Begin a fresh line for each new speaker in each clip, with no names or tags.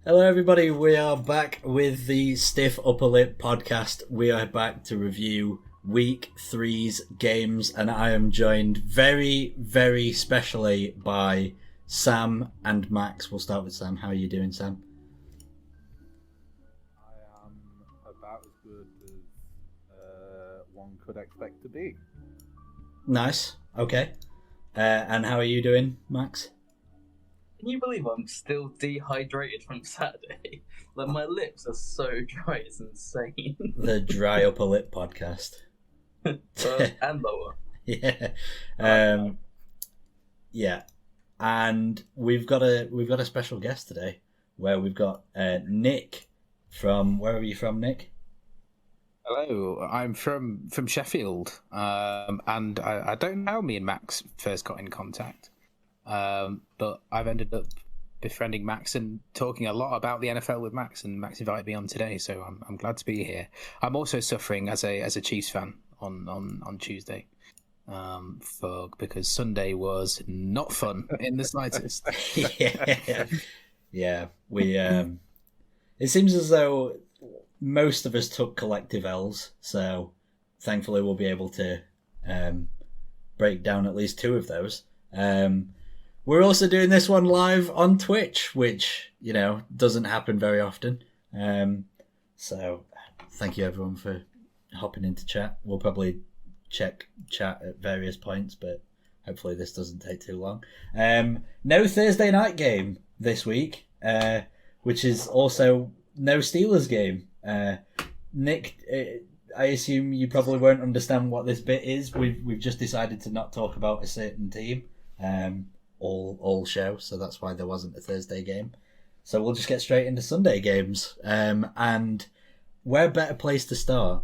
Hello, everybody. We are back with the Stiff Upper Lip podcast. We are back to review Week 3's games, and I am joined very, very specially by Sam and Max. We'll start with Sam. How are you doing, Sam?
I am about as good as one could expect to be.
Nice. Okay. And how are you doing, Max?
Can you believe I'm still dehydrated from Saturday? Like, my lips are so dry, it's insane.
The Dry Upper Lip podcast.
And lower.
Yeah. Yeah. And we've got a special guest today, where we've got Nick from... Where are you from, Nick?
Hello, I'm from Sheffield, and I don't know how me and Max first got in contact, but I've ended up befriending Max and talking a lot about the NFL with Max, and Max invited me on today, so I'm glad to be here. I'm also suffering as a Chiefs fan on Tuesday, because Sunday was not fun in the slightest.
Yeah. We it seems as though most of us took collective L's, so thankfully we'll be able to break down at least two of those. We're also doing this one live on Twitch, which, doesn't happen very often. So thank you everyone for hopping into chat. We'll probably check chat at various points, but hopefully this doesn't take too long. No Thursday night game this week, which is also no Steelers game. Nick, I assume you probably won't understand what this bit is. We've just decided to not talk about a certain team all show, so that's why there wasn't a Thursday game. So we'll just get straight into Sunday games. And where better place to start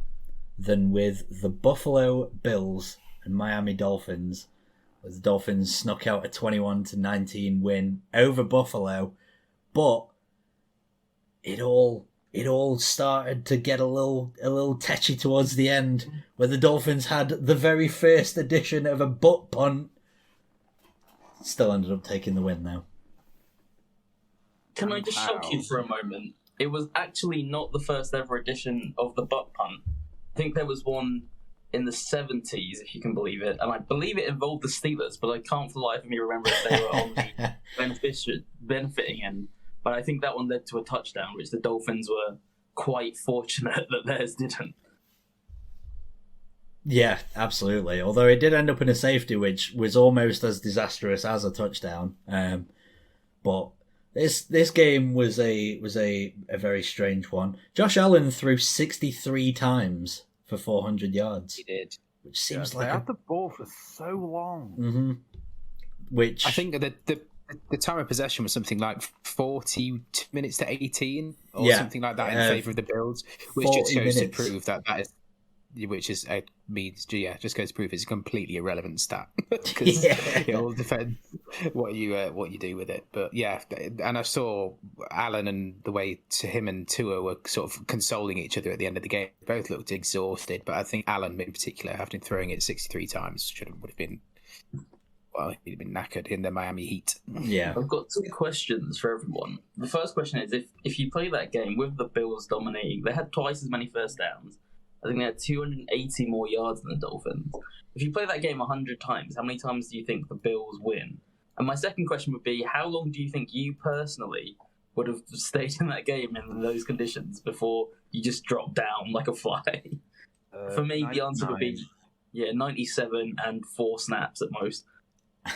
than with the Buffalo Bills and Miami Dolphins, as the Dolphins snuck out a 21-19 win over Buffalo, but it all started to get a little tetchy towards the end, where the Dolphins had the very first edition of a butt punt. Still ended up taking the win, though.
Can I just shock you for a moment? It was actually not the first ever edition of the butt punt. I think there was one in the 70s, if you can believe it, and I believe it involved the Steelers, but I can't for the life of me remember if they were on the benefiting end. But I think that one led to a touchdown, which the Dolphins were quite fortunate that theirs didn't.
Yeah, absolutely. Although it did end up in a safety, which was almost as disastrous as a touchdown. But this game was a very strange one. Josh Allen threw 63 times for 400 yards.
He did,
which seems like
they had the ball for so long.
Mm-hmm. Which
I think the time of possession was something like 40 minutes to 18 or something like that in favour of the Bills, which just goes to prove that is, just goes to prove it's a completely irrelevant stat, because it all depends what you do with it. But yeah, and I saw Allen and the way him and Tua were sort of consoling each other at the end of the game. Both looked exhausted, but I think Allen in particular, after throwing it 63 times, would have been. Well, he'd been knackered in the Miami Heat.
Yeah.
I've got two questions for everyone. The first question is, if you play that game with the Bills dominating, they had twice as many first downs. I think they had 280 more yards than the Dolphins. If you play that game 100 times, how many times do you think the Bills win? And my second question would be, how long do you think you personally would have stayed in that game in those conditions before you just dropped down like a fly? For me, the answer would be, 97 and 4 snaps at most.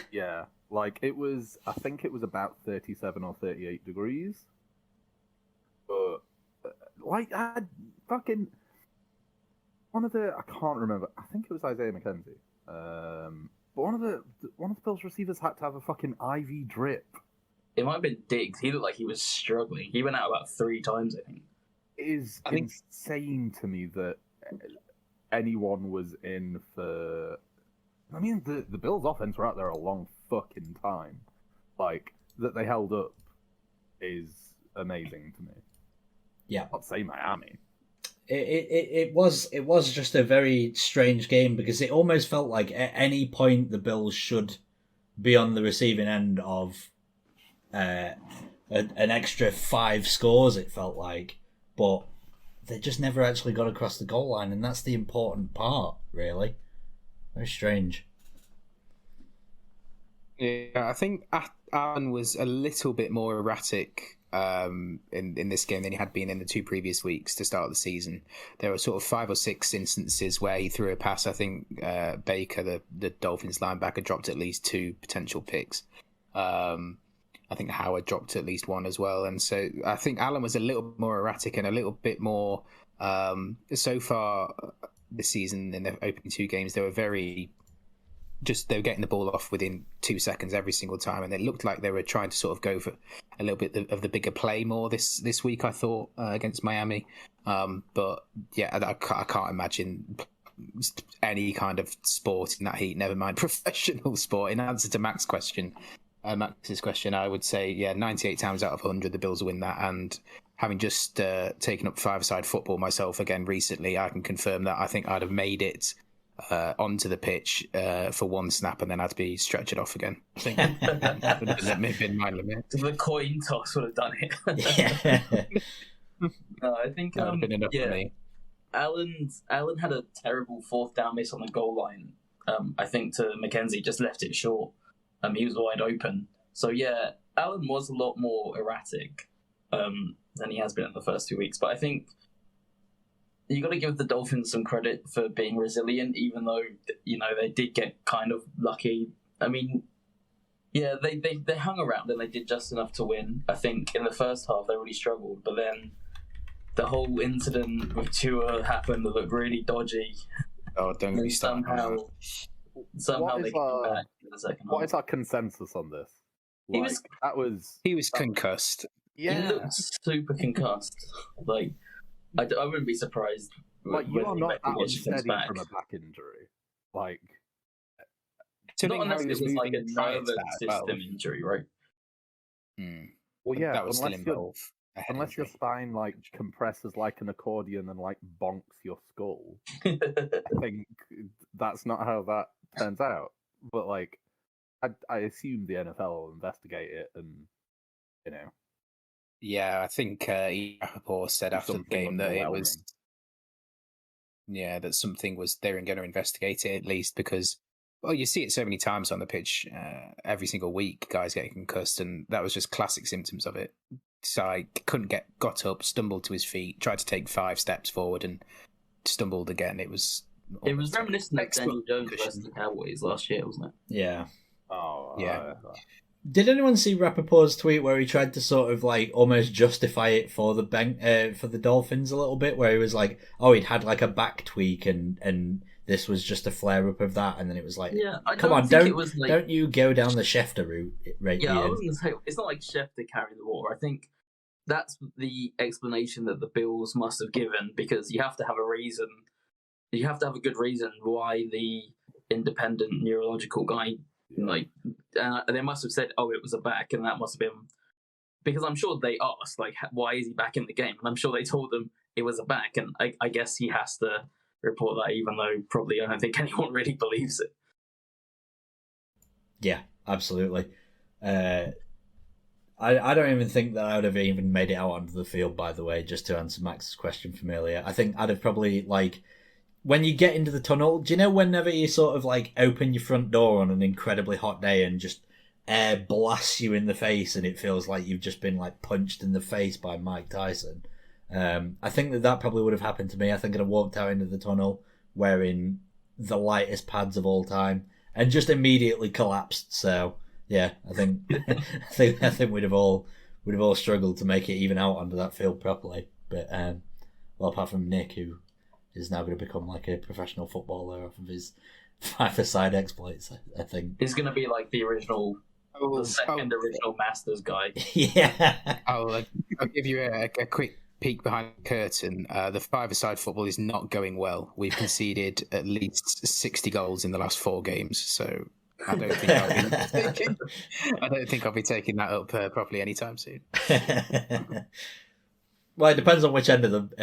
Yeah, I think it was about 37 or 38 degrees. But, I fucking... I can't remember, I think it was Isaiah McKenzie. But one of the Bills receivers had to have a fucking IV drip.
It might have been Diggs. He looked like he was struggling. He went out about 3 times, I think.
It is insane to me that anyone was in for... I mean, the Bills' offense were out there a long fucking time. That they held up is amazing to me.
Yeah.
I'd say Miami.
It was just a very strange game, because it almost felt like at any point the Bills should be on the receiving end of an extra 5 scores, it felt like. But they just never actually got across the goal line, and that's the important part, really. Very strange.
Yeah, I think Allen was a little bit more erratic in this game than he had been in the 2 previous weeks to start the season. There were sort of 5 or 6 instances where he threw a pass. I think Baker, the Dolphins linebacker, dropped at least 2 potential picks. I think Howard dropped at least 1 as well. And so I think Allen was a little more erratic and a little bit more... so far this season, in the opening 2 games, they were very... they were getting the ball off within 2 seconds every single time, and it looked like they were trying to sort of go for a little bit of the bigger play more this week, I thought, against Miami. But yeah, I can't imagine any kind of sport in that heat, never mind professional sport. In answer to Max's question, I would say, 98 times out of 100, the Bills will win that. And having just taken up 5-a-side football myself again recently, I can confirm that I think I'd have made it onto the pitch for 1 snap, and then I'd be stretched off again. I think that may have been my limit.
The coin toss would have done it.
Yeah.
No, I think
That would have been enough for me.
Allen had a terrible 4th down miss on the goal line. I think to McKenzie, just left it short. He was wide open. So yeah, Allen was a lot more erratic than he has been in the first 2 weeks. But I think you got to give the Dolphins some credit for being resilient, even though they did get kind of lucky. I mean, yeah, they hung around and they did just enough to win. I think in the first half they really struggled, but then the whole incident with Tua happened that looked really dodgy.
Oh, don't get me started.
Somehow they came back in the second half.
What is our consensus on this?
He was
concussed.
Yeah. He looked super concussed. I wouldn't be surprised.
You are not that unsteady from a back injury.
Not unless it was like a nervous system injury, right?
Well, yeah,
that was still involved.
Unless your spine compresses like an accordion and bonks your skull, I think that's not how that turns out. But I assume the NFL will investigate it, and
Yeah, I think Rapports said after the game that it was, that something was, they were going to investigate it at least because, well, you see it so many times on the pitch every single week, guys getting concussed, and that was just classic symptoms of it. So I got up, stumbled to his feet, tried to take 5 steps forward and stumbled again. It was
reminiscent of Daniel Jones versus the Cowboys last year, wasn't it?
Yeah.
Oh,
yeah.
Did anyone see Rapport's tweet where he tried to sort of almost justify it for the for the Dolphins a little bit, where he was like, "Oh, he'd had a back tweak and this was just a flare up of that," and then it was "Come on, don't you go down the Schefter route, right?"
Yeah, I was going to say it's not like Schefter carried the water. I think that's the explanation that the Bills must have given, because you have to have a reason. You have to have a good reason why the independent neurological guy. They must have said, "Oh, it was a back," and that must have been because I'm sure they asked, "Why is he back in the game?" And I'm sure they told them it was a back, and I guess he has to report that, even though probably I don't think anyone really believes it.
Yeah, absolutely. I don't even think that I would have even made it out onto the field. By the way, just to answer Max's question from earlier, I think I'd have probably when you get into the tunnel, do you know whenever you sort of open your front door on an incredibly hot day and just air blasts you in the face and it feels like you've just been punched in the face by Mike Tyson? I think that probably would have happened to me. I think I'd have walked out into the tunnel wearing the lightest pads of all time and just immediately collapsed. So yeah, I think I think we'd have all struggled to make it even out onto that field properly. But well, apart from Nick, who is now going to become a professional footballer off of his 5-a-side exploits, I think.
He's going to be the original, the second original Masters guy.
Yeah.
I'll give you a quick peek behind the curtain. The 5-a-side football is not going well. We've conceded at least 60 goals in the last 4 games, so I don't think I'll be taking that up properly anytime soon.
Well, it depends on which end of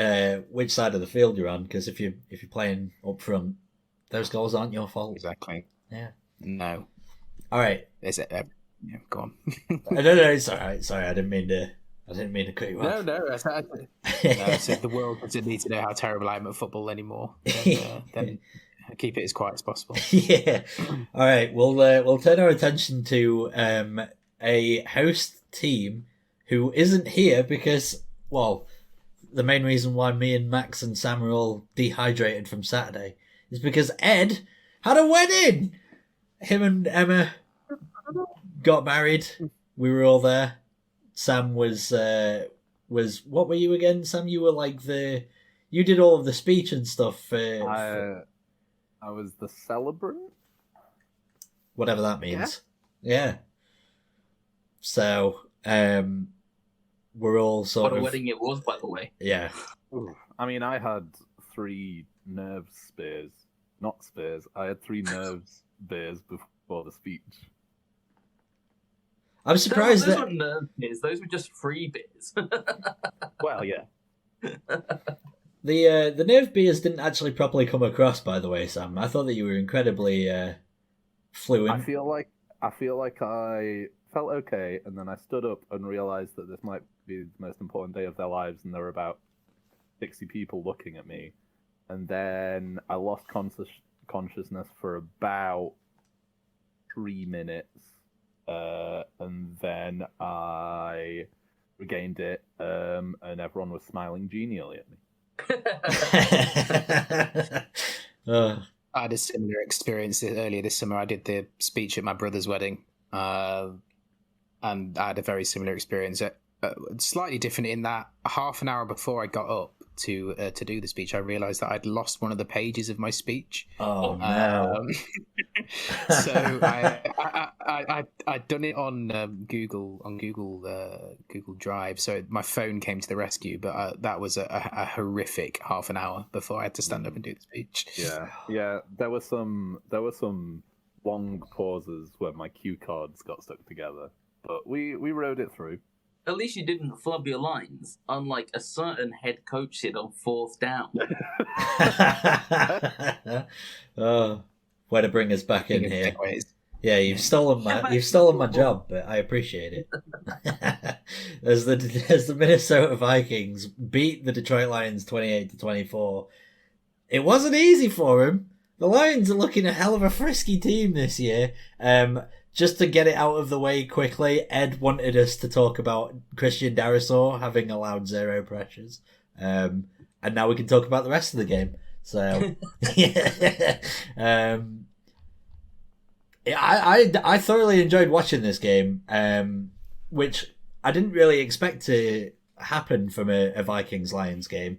which side of the field you're on, because if you're playing up front, those goals aren't your fault.
Exactly.
Yeah.
No.
All right.
Yeah, go on.
No, it's all right. Sorry, I didn't mean to cut you off.
No, I said the world doesn't need to know how terrible I am at football anymore. Then keep it as quiet as possible.
Yeah. All right. We'll turn our attention to a host team who isn't here because, well, the main reason why me and Max and Sam are all dehydrated from Saturday is because Ed had a wedding. Him and Emma got married. We were all there. Sam was what were you again, Sam? You were like you did all of the speech and stuff.
I was the celebrant.
Whatever that means. Yeah. So, we're all sort of...
What a wedding it was, by the way.
Yeah.
I mean, I had 3 nerve spears. Not spears. I had 3 nerves beers before the speech.
I'm surprised
those weren't nerve beers. Those were just free beers.
Well, yeah.
The nerve beers didn't actually properly come across, by the way, Sam. I thought that you were incredibly fluent.
I feel like I felt okay, and then I stood up and realized that this might be the most important day of their lives, and there were about 60 people looking at me. And then I lost consciousness for about 3 minutes, and then I regained it, and everyone was smiling genially at me.
Oh.
I had a similar experience earlier this summer. I did the speech at my brother's wedding, and I had a very similar experience. Slightly different in that half an hour before I got up to do the speech, I realised that I'd lost one of the pages of my speech.
Oh no!
So I'd done it on Google Drive, so my phone came to the rescue. But that was a horrific half an hour before I had to stand up and do the speech.
Yeah. There were some long pauses where my cue cards got stuck together, but we rode it through.
At least you didn't flub your lines, unlike a certain head coach did on 4th down.
Oh, way to bring us back in here. Yeah, you've stolen my job, but I appreciate it. As the Minnesota Vikings beat the Detroit Lions 28-24, it wasn't easy for them. The Lions are looking a hell of a frisky team this year. Just to get it out of the way quickly, Ed wanted us to talk about Christian Darrisaw having allowed 0 pressures. And now we can talk about the rest of the game. So, I thoroughly enjoyed watching this game, which I didn't really expect to happen from a Vikings-Lions game.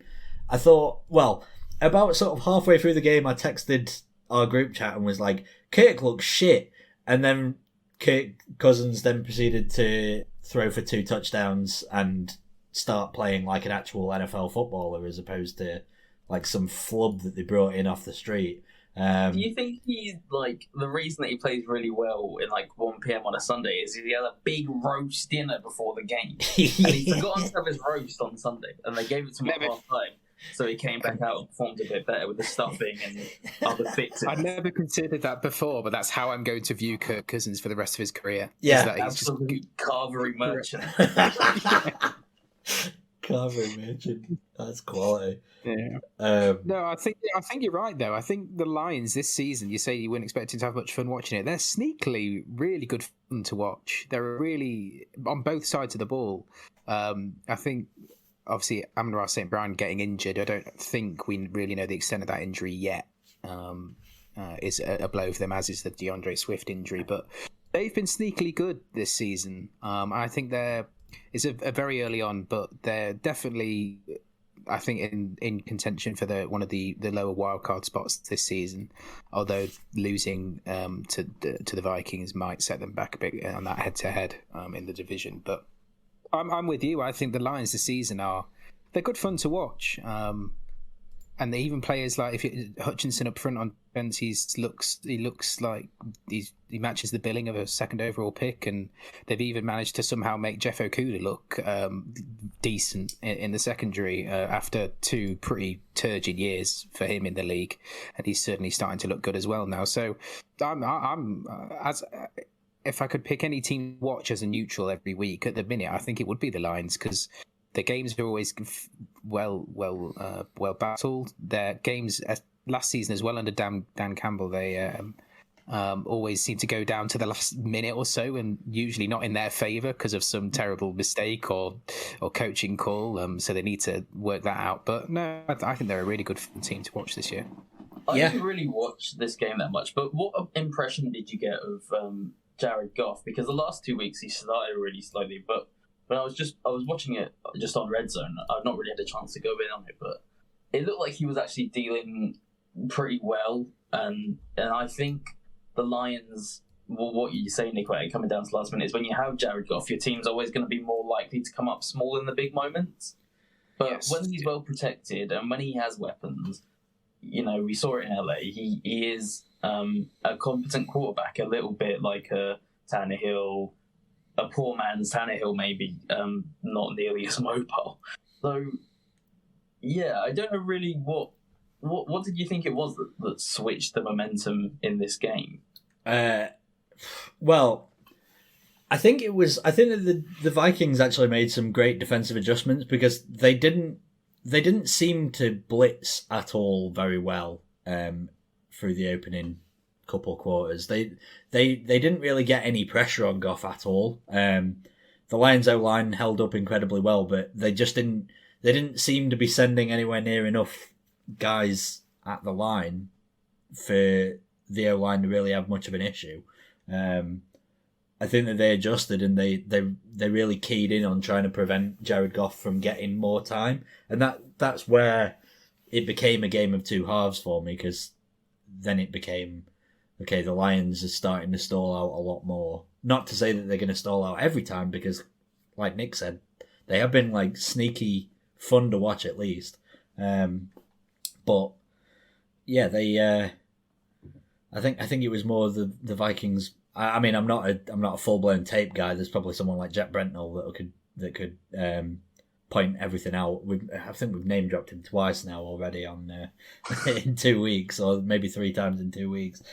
I thought, well, about sort of halfway through the game, I texted our group chat and was like, Kirk looks shit. And then Kirk Cousins then proceeded to throw for 2 touchdowns and start playing like an actual NFL footballer as opposed to like some flub that they brought in off the street.
Do you think he's like the reason that he plays really well in like 1 p.m. on a Sunday is he had a big roast dinner before the game and he forgot to have his roast on Sunday and they gave it to him at half time. So he came back out and performed a bit better with the stuffing and other fixes.
I'd never considered that before, but that's how I'm going to view Kirk Cousins for the rest of his career.
Yeah,
that absolute carvery merchant.
Carvery merchant. That's quality.
Yeah. No, I think you're right though. I think the Lions this season, you say you weren't expecting to have much fun watching it. They're sneakily really good fun to watch. They're really on both sides of the ball. I think. Obviously, Amon-Ra St. Brown getting injured. I don't think we really know the extent of that injury yet. Is a blow for them, as is the DeAndre Swift injury. But they've been sneakily good this season. I think it's a very early on, but they're definitely, I think, in contention for one of the lower wildcard spots this season. Although losing to the Vikings might set them back a bit on that head-to-head in the division, but. I'm with you. I think the Lions this season they're good fun to watch. And even players like Hutchinson up front on defense, he looks like he matches the billing of a second overall pick, and they've even managed to somehow make Jeff Okudah look decent in the secondary after 2 pretty turgid years for him in the league, and he's certainly starting to look good as well now. So I'm if I could pick any team to watch as a neutral every week at the minute, I think it would be the Lions, because the games are always well battled. Their games last season as well under Dan Campbell, they always seem to go down to the last minute or so, and usually not in their favour because of some terrible mistake or coaching call. So they need to work that out. But no, I think they're a really good team to watch this year.
I didn't really watch this game that much, but what impression did you get of Jared Goff? Because the last 2 weeks he started really slowly, but I was watching it just on Red Zone. I've not really had a chance to go in on it, but it looked like he was actually dealing pretty well, and I think the Lions, well, what you say, Nick, coming down to the last minute, is when you have Jared Goff, your team's always going to be more likely to come up small in the big moments. But when he's well protected and when he has weapons, we saw it in LA, he is a competent quarterback, a little bit like a Tannehill, a poor man's Tannehill, maybe, not nearly as mobile. So, yeah, I don't know really what did you think it was that switched the momentum in this game?
Well, I think that the Vikings actually made some great defensive adjustments, because they didn't seem to blitz at all very well through the opening couple quarters. They didn't really get any pressure on Goff at all. The Lions O-line held up incredibly well, but they didn't seem to be sending anywhere near enough guys at the line for the O-line to really have much of an issue. I think that they adjusted, and they really keyed in on trying to prevent Jared Goff from getting more time, and that's where it became a game of two halves for me, because then it became, okay, the Lions are starting to stall out a lot more. Not to say that they're going to stall out every time, because, like Nick said, they have been like sneaky fun to watch at least. But yeah, I think it was more the Vikings. I mean, I'm not a full blown tape guy. There's probably someone like Jack Brentnell that could point everything out. I think we've name dropped him twice now already in 2 weeks, or maybe 3 times in 2 weeks.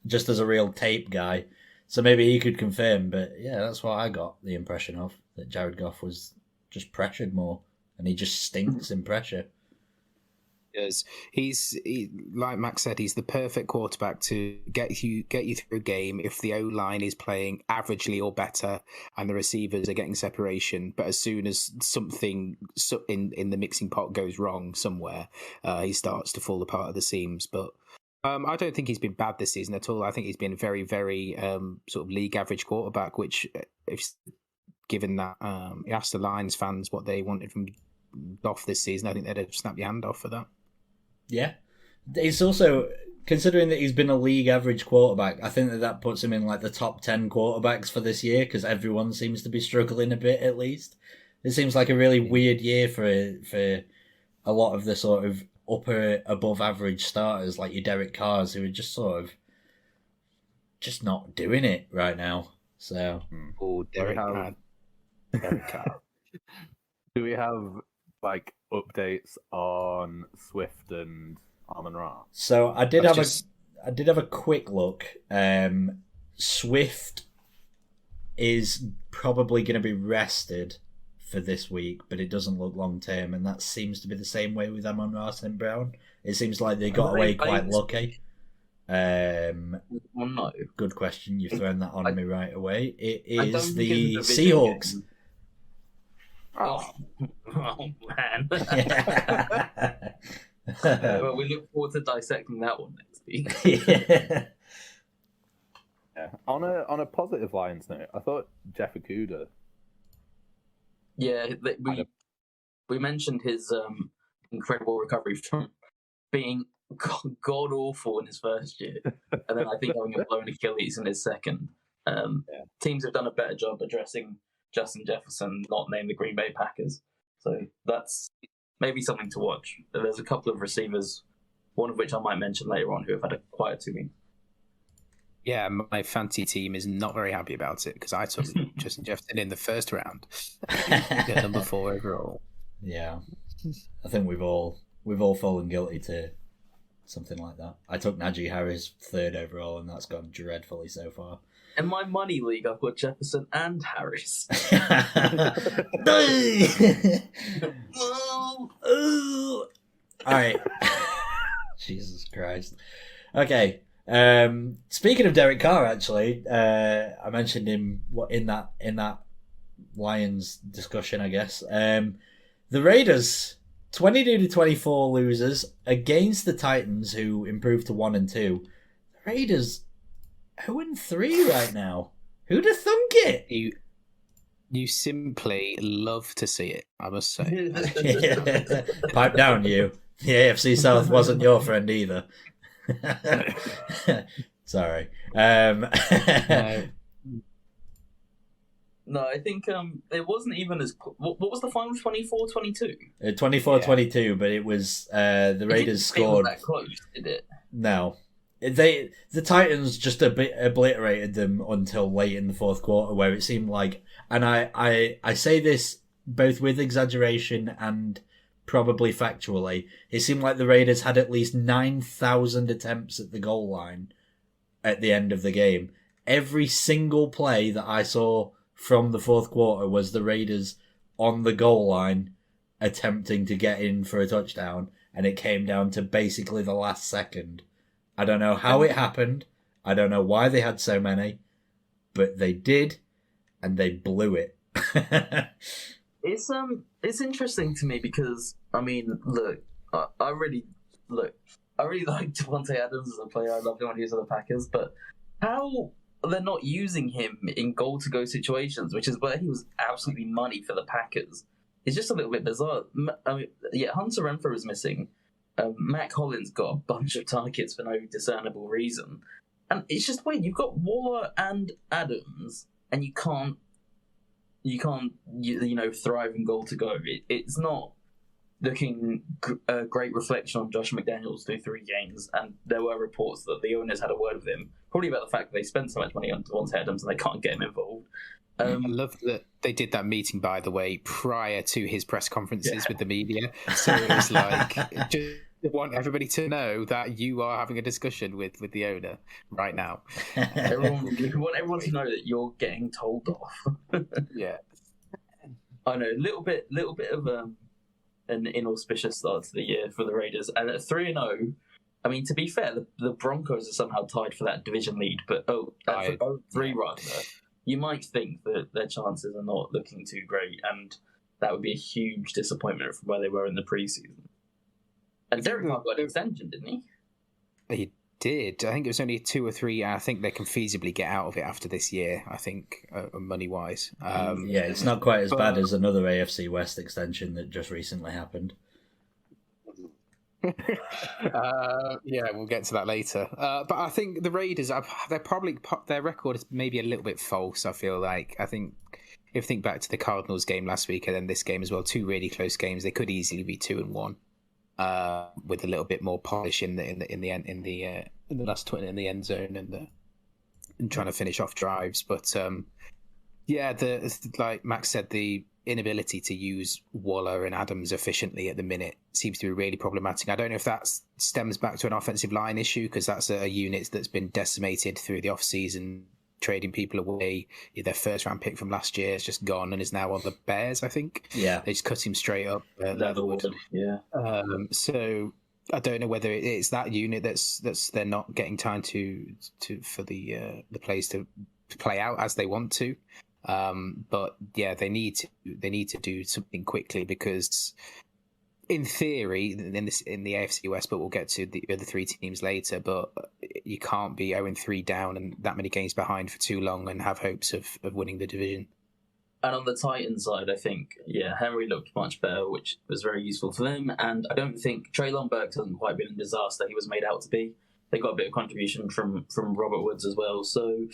Just as a real tape guy, so maybe he could confirm. But yeah, that's what I got the impression of, that Jared Goff was just pressured more, and he just stinks in pressure.
Because he's like Max said, he's the perfect quarterback to get you through a game if the O-line is playing averagely or better and the receivers are getting separation. But as soon as something in the mixing pot goes wrong somewhere, he starts to fall apart at the seams. But I don't think he's been bad this season at all. I think he's been a very, very sort of league average quarterback, which, if given that you asked the Lions fans what they wanted from Goff this season, I think they'd have snapped your hand off for that.
Yeah. It's also, considering that he's been a league average quarterback, I think that puts him in like the top 10 quarterbacks for this year, because everyone seems to be struggling a bit at least. It seems like a really weird year for a lot of the sort of upper above average starters, like your Derek Carrs, who are just sort of just not doing it right now. So,
Derek Carr.
Do we have like updates on Swift and Amon-Ra?
So I did have a quick look. Swift is probably going to be rested for this week, but it doesn't look long term, and that seems to be the same way with Amon-Ra St. Brown. It seems like they got away quite lucky.
No.
Good question. You've thrown that on me right away. It is the Seahawks.
Oh man. Well, we look forward to dissecting that one next week.
Yeah.
Yeah. On a positive Lions note, I thought Jeff Okudah.
Yeah, we mentioned his incredible recovery from being god awful in his first year, and then I think having a blown Achilles in his second. Teams have done a better job addressing Justin Jefferson, not named the Green Bay Packers. So that's maybe something to watch. There's a couple of receivers, one of which I might mention later on, who have had a quiet 2 weeks.
Yeah, my fantasy team is not very happy about it, because I took Justin Jefferson in the first round, number 4 overall.
Yeah, I think we've all fallen guilty to something like that. I took Najee Harris 3rd overall, and that's gone dreadfully so far.
In my money league, I've got Jefferson and Harris.
Alright. Jesus Christ. Okay. Speaking of Derek Carr, actually, I mentioned him in that Lions discussion, I guess. The Raiders 22-24 losers against the Titans, who improved to 1-2. The Raiders 0-3 right now. Who'd have thunk it?
You simply love to see it, I must say.
Pipe down, you. The AFC South wasn't your friend either. Sorry.
No, I think it wasn't even as... What was the final? 24-22?
24-22, but it was... the Raiders scored...
It wasn't that close, did it?
No. The Titans just obliterated them until late in the fourth quarter, where it seemed like... And I say this both with exaggeration and probably factually. It seemed like the Raiders had at least 9,000 attempts at the goal line at the end of the game. Every single play that I saw from the fourth quarter was the Raiders on the goal line attempting to get in for a touchdown, and it came down to basically the last second. I don't know how it happened. I don't know why they had so many, but they did, and they blew it.
It's interesting to me because, I mean, look, I really like Devontae Adams as a player. I love him when he was on the Packers, but how they're not using him in goal-to-go situations, which is where he was absolutely money for the Packers, it's just a little bit bizarre. I mean, yeah, Hunter Renfrow is missing. Matt Collins got a bunch of targets for no discernible reason. And it's just weird. You've got Waller and Adams, and you can't thrive in goal to go. It's not looking a great reflection on Josh McDaniels through 3 games. And there were reports that the owners had a word with him, probably about the fact that they spent so much money on Devontae Adams and they can't get him involved.
I love that they did that meeting, by the way, prior to his press conferences with the media. So it was like, just want everybody to know that you are having a discussion with the owner right now.
You want everyone to know that you're getting told off.
Yeah.
I know, a little bit of an inauspicious start to the year for the Raiders. And at 3-0, I mean, to be fair, the Broncos are somehow tied for that division lead, but 3 rather. You might think that their chances are not looking too great, and that would be a huge disappointment from where they were in the preseason. And Derek Carr got an extension, didn't he?
He did. I think it was only 2 or 3. I think they can feasibly get out of it after this year, I think, money-wise.
Yeah, it's not quite as bad as another AFC West extension that just recently happened.
Yeah, we'll get to that later. But I think the Raiders, their record is maybe a little bit false. I feel like if you think back to the Cardinals game last week and then this game as well, 2 really close games. They could easily be 2-1 with a little bit more polish in the last 20 in the end zone and trying to finish off drives. But yeah, like Max said, the inability to use Waller and Adams efficiently at the minute seems to be really problematic. I don't know if that stems back to an offensive line issue, because that's a unit that's been decimated through the off-season, trading people away. Their first-round pick from last year is just gone and is now on the Bears, I think.
Yeah.
They just cut him straight up.
Leatherwood. Yeah.
So I don't know whether it's that unit that's they're not getting time for the plays to play out as they want to. But yeah, they need to do something quickly, because in theory, in the AFC West, but we'll get to the other 3 teams later, but you can't be 0-3 down and that many games behind for too long and have hopes of winning the division.
And on the Titans side, I think, Henry looked much better, which was very useful for them. And I don't think Treylon Burks hasn't quite been a disaster he was made out to be. They got a bit of contribution from Robert Woods as well. So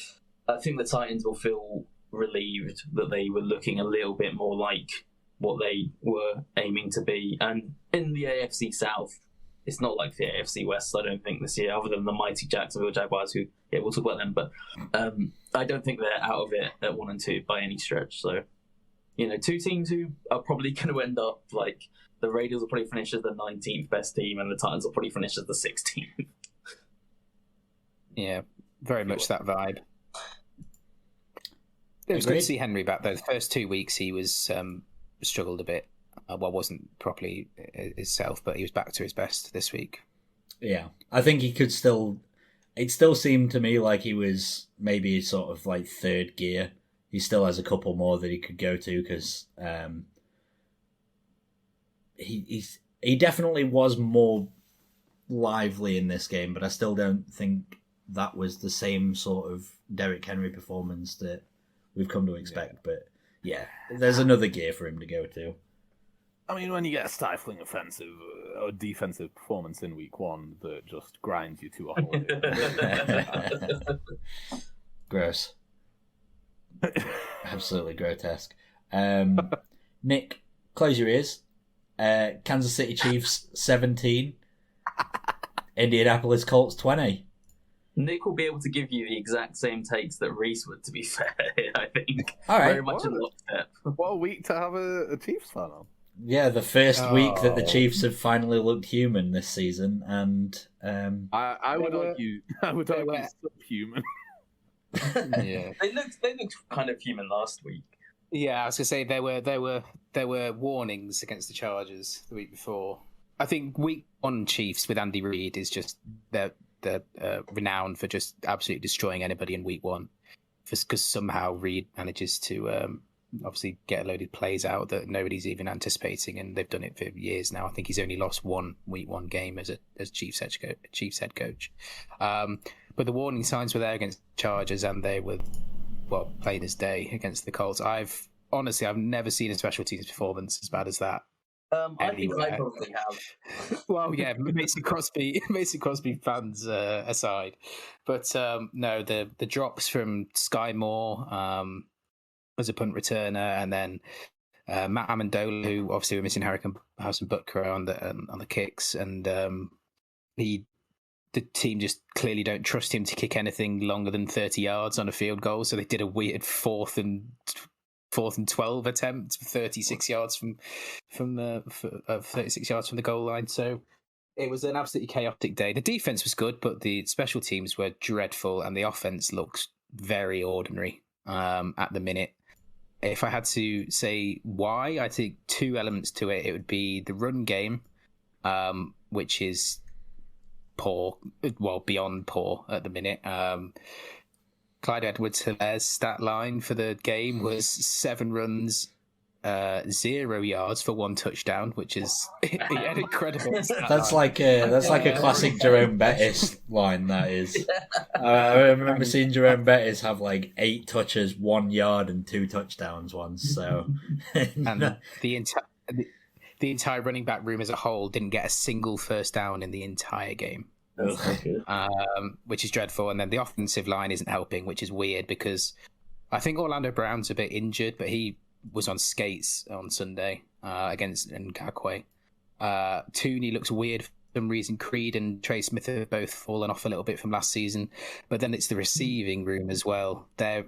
I think the Titans will feel relieved that they were looking a little bit more like what they were aiming to be. And in the AFC South, it's not like the AFC West, I don't think, this year, other than the mighty Jacksonville Jaguars, who, we'll talk about them, but I don't think they're out of it at 1-2 by any stretch. So, 2 teams who are probably going to end up, like, the Raiders will probably finish as the 19th best team, and the Titans will probably finish as the 16th.
Yeah, very much that vibe. It was good
Agreed.
to see Henry back though. The first 2 weeks he was struggled a bit. Wasn't properly himself, but he was back to his best this week.
Yeah, I think he could still. It still seemed to me like he was maybe sort of like third gear. He still has a couple more that he could go to because he definitely was more lively in this game, but I still don't think that was the same sort of Derrick Henry performance that we've come to expect. Yeah. But yeah, there's another gear for him to go to.
I mean, when you get a stifling offensive or defensive performance in week one that just grinds you to a halt.
Gross. Absolutely grotesque. Nick, close your ears. Kansas City Chiefs 17, Indianapolis Colts 20.
Nick will be able to give you the exact same takes that Reese would, to be fair, I think.
All right.
Very much in lockstep.
What a week to have a Chiefs fan on.
Yeah, the first week that the Chiefs have finally looked human this season, and
I would argue subhuman.
Yeah,
they looked kind of human last week.
Yeah, I was gonna say there were warnings against the Chargers the week before. I think week one Chiefs with Andy Reid is just they're renowned for just absolutely destroying anybody in week one, because somehow Reid manages to obviously get a load of plays out that nobody's even anticipating, and they've done it for years now. I think he's only lost one week one game as Chiefs head coach. But the warning signs were there against Chargers, and they were plain as day against the Colts. I've never seen a special teams performance as bad as that.
I think I probably have.
Well, yeah, Mason Crosby fans aside, but no, the drops from Sky Moore as a punt returner, and then Matt Amendola, who obviously we're missing Harrison Butker on the kicks, and the team just clearly don't trust him to kick anything longer than 30 yards on a field goal, so they did a weird fourth and 12 attempt, 36 yards from 36 yards from the goal line. So it was an absolutely chaotic day. The defense was good, but the special teams were dreadful, and the offense looks very ordinary at the minute. If I had to say why, I think two elements to it. It would be the run game, which is poor, well, beyond poor at the minute. Clyde Edwards-Hilaire's stat line for the game was 7 runs, 0 yards for 1 touchdown, which is an incredible stat
that's
line.
That's like a classic Jerome Bettis line. That is. I remember seeing Jerome Bettis have like 8 touches, 1 yard, and 2 touchdowns once. So,
and the entire running back room as a whole didn't get a single first down in the entire game. Which is dreadful. And then the offensive line isn't helping, which is weird because I think Orlando Brown's a bit injured, but he was on skates on Sunday against Ngakwe. Tooney looks weird for some reason. Creed and Trey Smith have both fallen off a little bit from last season, but then it's the receiving room as well. I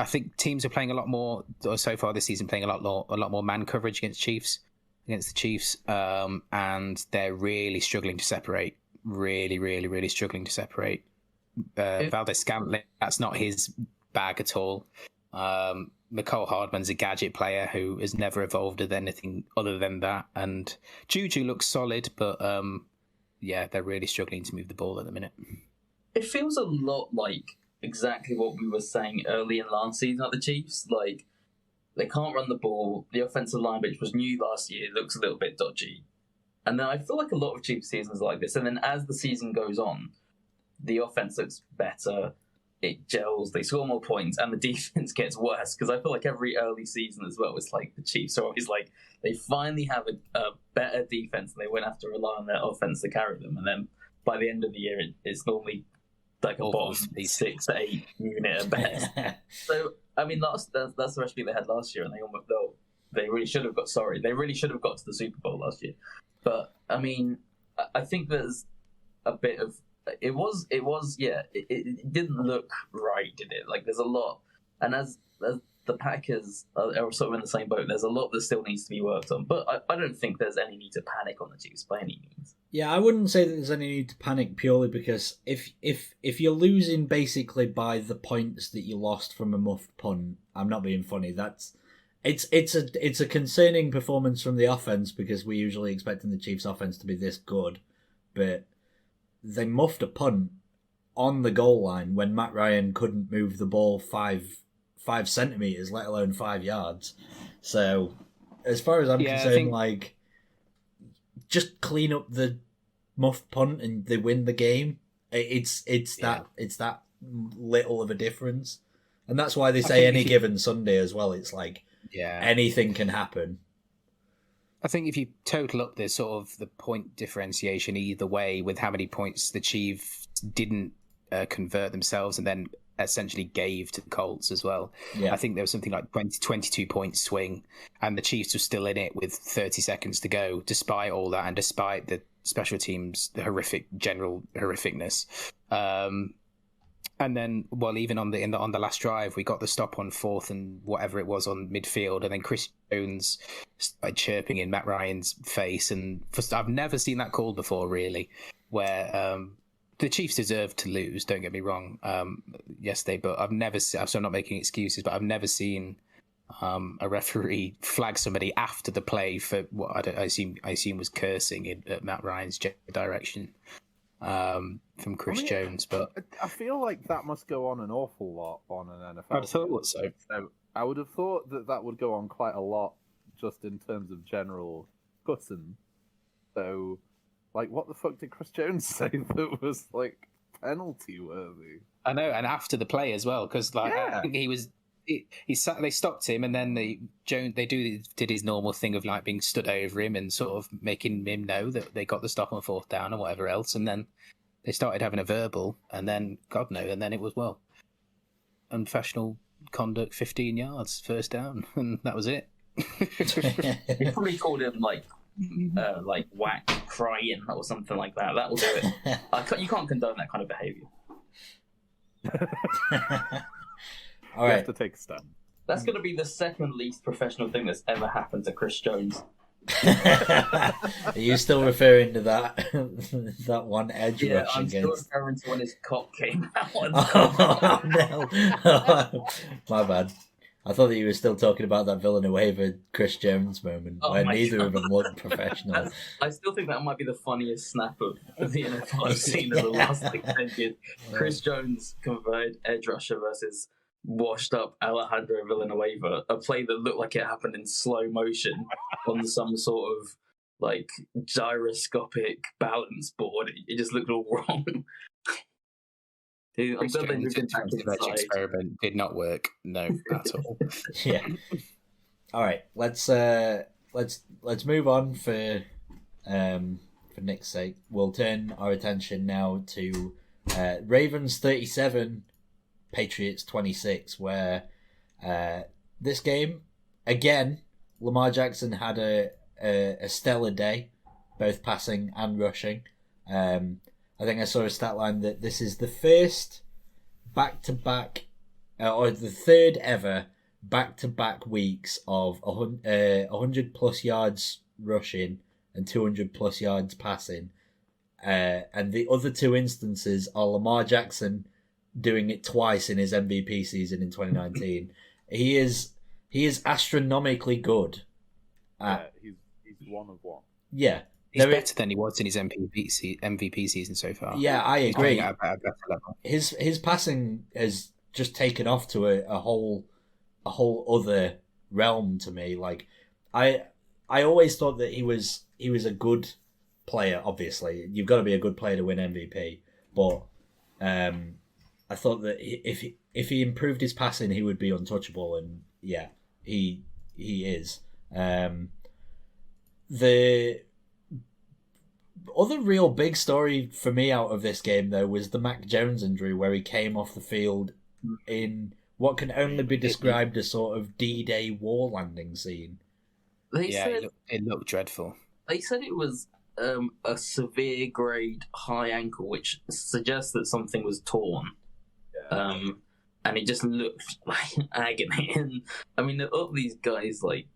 think teams are playing a lot more, or so far this season, playing a lot more man coverage against the Chiefs, and they're really struggling to separate. Really struggling to separate. Valdez-Scantling, that's not his bag at all. McCole Hardman's a gadget player who has never evolved with anything other than that. And Juju looks solid, but they're really struggling to move the ball at the minute.
It feels a lot like exactly what we were saying early in last season at the Chiefs. Like, they can't run the ball. The offensive line, which was new last year, looks a little bit dodgy. And then I feel like a lot of Chiefs seasons are like this. And then as the season goes on, the offense looks better, it gels, they score more points, and the defense gets worse. Because I feel like every early season as well, it's like the Chiefs are always like, they finally have a better defense and they won't have to rely on their offense to carry them. And then by the end of the year, it's normally like a bottom 6 to 8 unit at best. So, I mean, that's the recipe they had last year, and they really should have got to the Super Bowl last year. But I mean, I think there's a bit of it didn't look right, did it? Like, there's a lot, and as the Packers are sort of in the same boat, there's a lot that still needs to be worked on. But I don't think there's any need to panic on the Chiefs by any means.
Yeah, I wouldn't say that there's any need to panic purely because if you're losing basically by the points that you lost from a muffed punt, I'm not being funny. It's a concerning performance from the offense because we're usually expecting the Chiefs' offense to be this good, but they muffed a punt on the goal line when Matt Ryan couldn't move the ball five centimeters, let alone 5 yards. So, as far as I'm concerned, just clean up the muffed punt and they win the game. It's that little of a difference, and that's why they say any given Sunday as well. It's like anything can happen.
I think if you total up the sort of the point differentiation either way with how many points the Chiefs didn't convert themselves and then essentially gave to the Colts as well. Yeah. I think there was something like 22 point swing and the Chiefs were still in it with 30 seconds to go despite all that and despite the special teams, the general horrificness. And then, well, even on the last drive, we got the stop on 4th and whatever it was on midfield, and then Chris Jones started chirping in Matt Ryan's face, and I've never seen that called before, really, where the Chiefs deserved to lose. Don't get me wrong, yesterday, but I've never. So I'm not making excuses, but I've never seen a referee flag somebody after the play for what I assume was cursing at Matt Ryan's direction. From Chris Jones, but
I feel like that must go on an awful lot on an NFL.
I'd have thought so.
I would have thought that would go on quite a lot, just in terms of general cussing. So, like, what the fuck did Chris Jones say that was like penalty worthy?
I know, and after the play as well, because I think he was. He sat. They stopped him, and then did his normal thing of like being stood over him and sort of making him know that they got the stop on 4th down and whatever else, and then they started having a verbal, and then God no, and then it was unprofessional conduct, 15 yards, first down, and that was it.
He probably called him like whack crying or something like that. That'll do it. You can't condone that kind of behaviour.
All right.
You have to take a stand.
That's going to be the second least professional thing that's ever happened to Chris Jones.
Are you still referring to that one edge rush
I'm
against?
still referring to when his cock came out.
Oh, no. My bad. I thought that you were still talking about that Villanueva Chris Jones moment where neither of them looked professional.
I still think that might be the funniest snap of the NFL I've seen in the last 10 years. Chris Jones converted edge rusher versus washed up Alejandro Villanueva, a play that looked like it happened in slow motion on some sort of like gyroscopic balance board. It just looked all wrong. Dude, I'm glad they moved it back to the side.
Experiment did not work. No, at all.
Yeah. All right, let's move on for Nick's sake. We'll turn our attention now to Ravens 37. Patriots 26, where this game, again, Lamar Jackson had a stellar day, both passing and rushing. I think I saw a stat line that this is the first back-to-back, or the third ever back-to-back weeks of 100-plus yards rushing and 200-plus yards passing. And the other two instances are Lamar Jackson doing it twice in his MVP season in 2019. He is astronomically good.
He's one of one.
Yeah.
He's better than he was in his MVP season so far.
Yeah, I agree.
At a better level.
His passing has just taken off to a whole other realm to me. Like I always thought that he was a good player. Obviously, you've got to be a good player to win MVP, but I thought that if he improved his passing, he would be untouchable, and yeah, he is. The other real big story for me out of this game, though, was the Mac Jones injury, where he came off the field in what can only be described as sort of D-Day war landing scene.
It looked dreadful.
They said it was a severe grade high ankle, which suggests that something was torn. And it just looked like agony. And I mean, all these guys, like,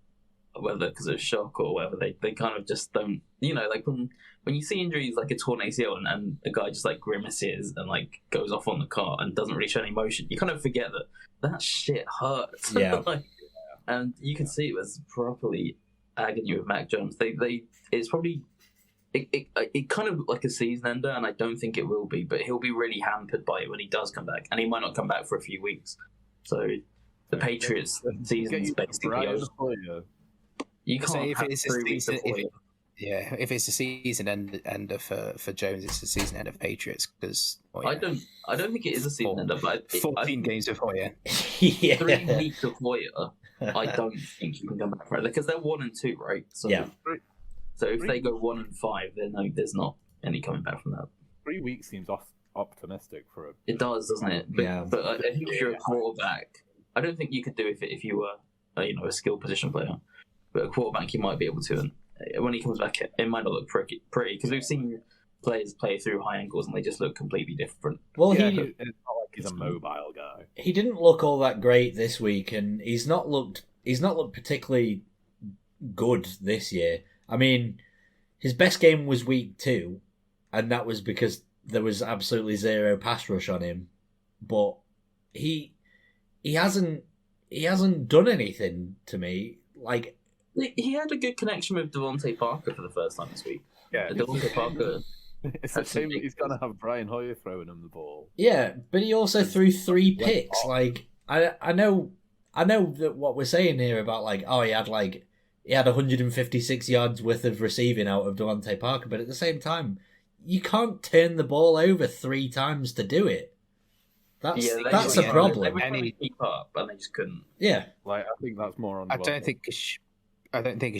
whether because of shock or whatever, they kind of just don't. Like when you see injuries like a torn ACL and the guy just like grimaces and like goes off on the cart and doesn't really show any emotion, you kind of forget that shit hurts.
Yeah.
And you can see it was properly agony with Mac Jones. It's probably it kind of like a season ender, and I don't think it will be, but he'll be really hampered by it when he does come back, and he might not come back for a few weeks. So the Patriots season is basically over. You can't
say
have 3 weeks of Hoyer.
Yeah, if it's a season ender for Jones, it's a season ender for Patriots because
I don't think it is a season ender, but
14 games of Hoyer.
Yeah.
3 weeks of Hoyer. I don't think you can come back for it because they're 1-2, right? So,
yeah.
So if they go 1-5, then there's not any coming back from that.
3 weeks seems optimistic for a.
It does, doesn't it? But I think if you're a quarterback, I don't think you could do it if you were a skilled position player. But a quarterback, you might be able to. And when he comes back, it might not look pretty because we've seen players play through high ankles and they just look completely different.
Well,
it's not like he's a mobile guy.
He didn't look all that great this week, and he's not looked particularly good this year. I mean, his best game was week 2, and that was because there was absolutely zero pass rush on him. But he hasn't done anything to me. Like,
he had a good connection with Devontae Parker for the first time this week.
Yeah,
Devontae Parker.
It's a shame that he's going to have Brian Hoyer throwing him the ball.
Yeah, but he also threw 3 picks. Like, I know that what we're saying here about he had 156 yards worth of receiving out of Devontae Parker, but at the same time, you can't turn the ball over 3 times to do it. That's a problem.
They were trying to keep up, and they just couldn't.
Yeah,
I think that's more on.
I don't think it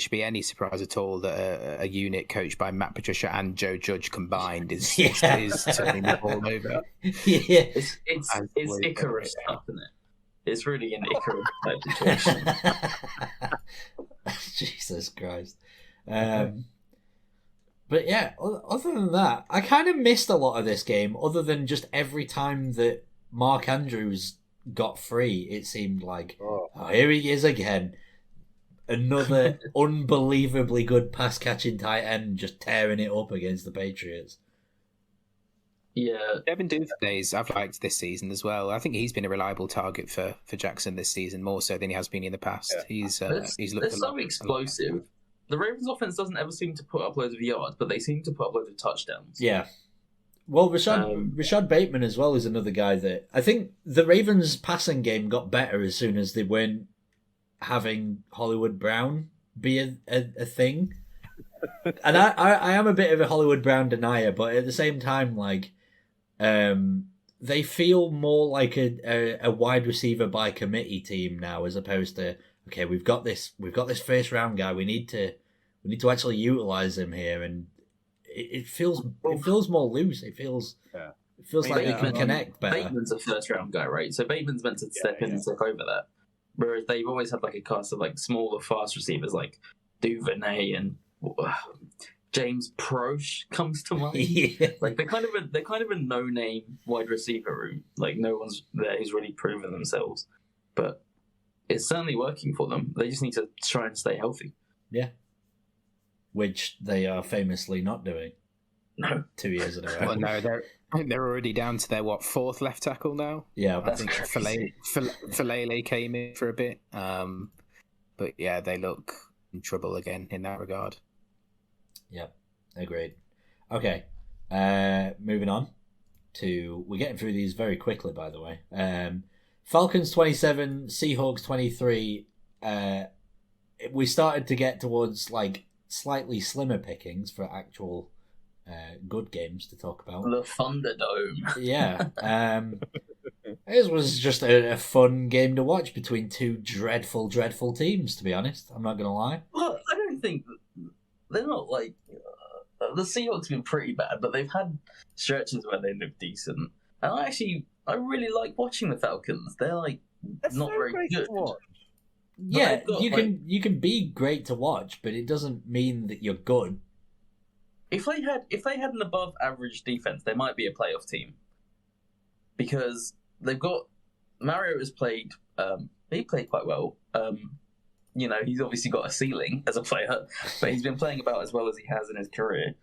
should be any surprise at all that a unit coached by Matt Patricia and Joe Judge combined is turning the ball over.
Yeah,
it's Icarus stuff, isn't it? It's really an Icarus type situation.
Jesus Christ. But yeah, other than that, I kind of missed a lot of this game, other than just every time that Mark Andrews got free, it seemed like, here he is again. Another unbelievably good pass-catching tight end just tearing it up against the Patriots.
Yeah.
Devin Duvernay's I've liked this season as well. I think he's been a reliable target for Jackson this season, more so than he has been in the past. Yeah. He's looked
so explosive. The Ravens' offense doesn't ever seem to put up loads of yards, but they seem to put up loads of touchdowns.
Yeah. Well, Rashad Bateman as well is another guy that I think the Ravens' passing game got better as soon as they weren't having Hollywood Brown be a thing. And I am a bit of a Hollywood Brown denier, but at the same time, they feel more like a wide receiver by committee team now, as opposed to, okay, we've got this first round guy, we need to actually utilize him here, and it feels more loose. It feels like he can connect better.
Bateman's a first round guy, right? So Bateman's meant to step in and take over that. Whereas they've always had a cast of smaller, fast receivers like Duvernay and James Proche comes to mind.
Yeah.
They're kind of a no-name wide receiver room. No one's there who's really proven themselves, but it's certainly working for them. They just need to try and stay healthy.
Yeah, which they are famously not doing.
No,
2 years in a row.
Well, no, they're already down to their 4th left tackle now.
Yeah,
I think Falele came in for a bit, but yeah, they look in trouble again in that regard.
Yep, agreed. Okay, moving on to, we're getting through these very quickly, by the way. Falcons 27, Seahawks 23. We started to get towards slightly slimmer pickings for actual good games to talk about.
The Thunderdome.
Yeah. It was just a fun game to watch between 2 dreadful, dreadful teams, to be honest. I'm not going to lie.
Well, I don't think they're not the Seahawks have been pretty bad, but they've had stretches where they look decent. And I really like watching the Falcons. They're not very good.
Yeah, you can be great to watch, but it doesn't mean that you're good.
If they had an above average defense, they might be a playoff team. Because they've got Mario has played he played quite well. he's obviously got a ceiling as a player, but he's been playing about as well as he has in his career.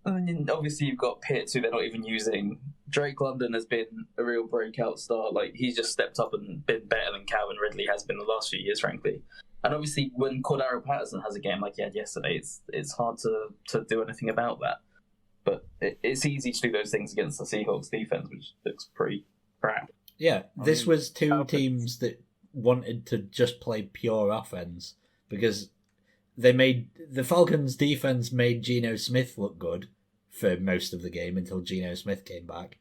And then obviously you've got Pitts, who they're not even using. Drake London has been a real breakout star. Like, he's just stepped up and been better than Calvin Ridley has been the last few years, frankly. And obviously when Cordero Patterson has a game like he had yesterday, it's hard to do anything about that. But it's easy to do those things against the Seahawks defense, which looks pretty crap.
Yeah, this was two teams that wanted to just play pure offense because the Falcons defense made Geno Smith look good for most of the game until Geno Smith came back,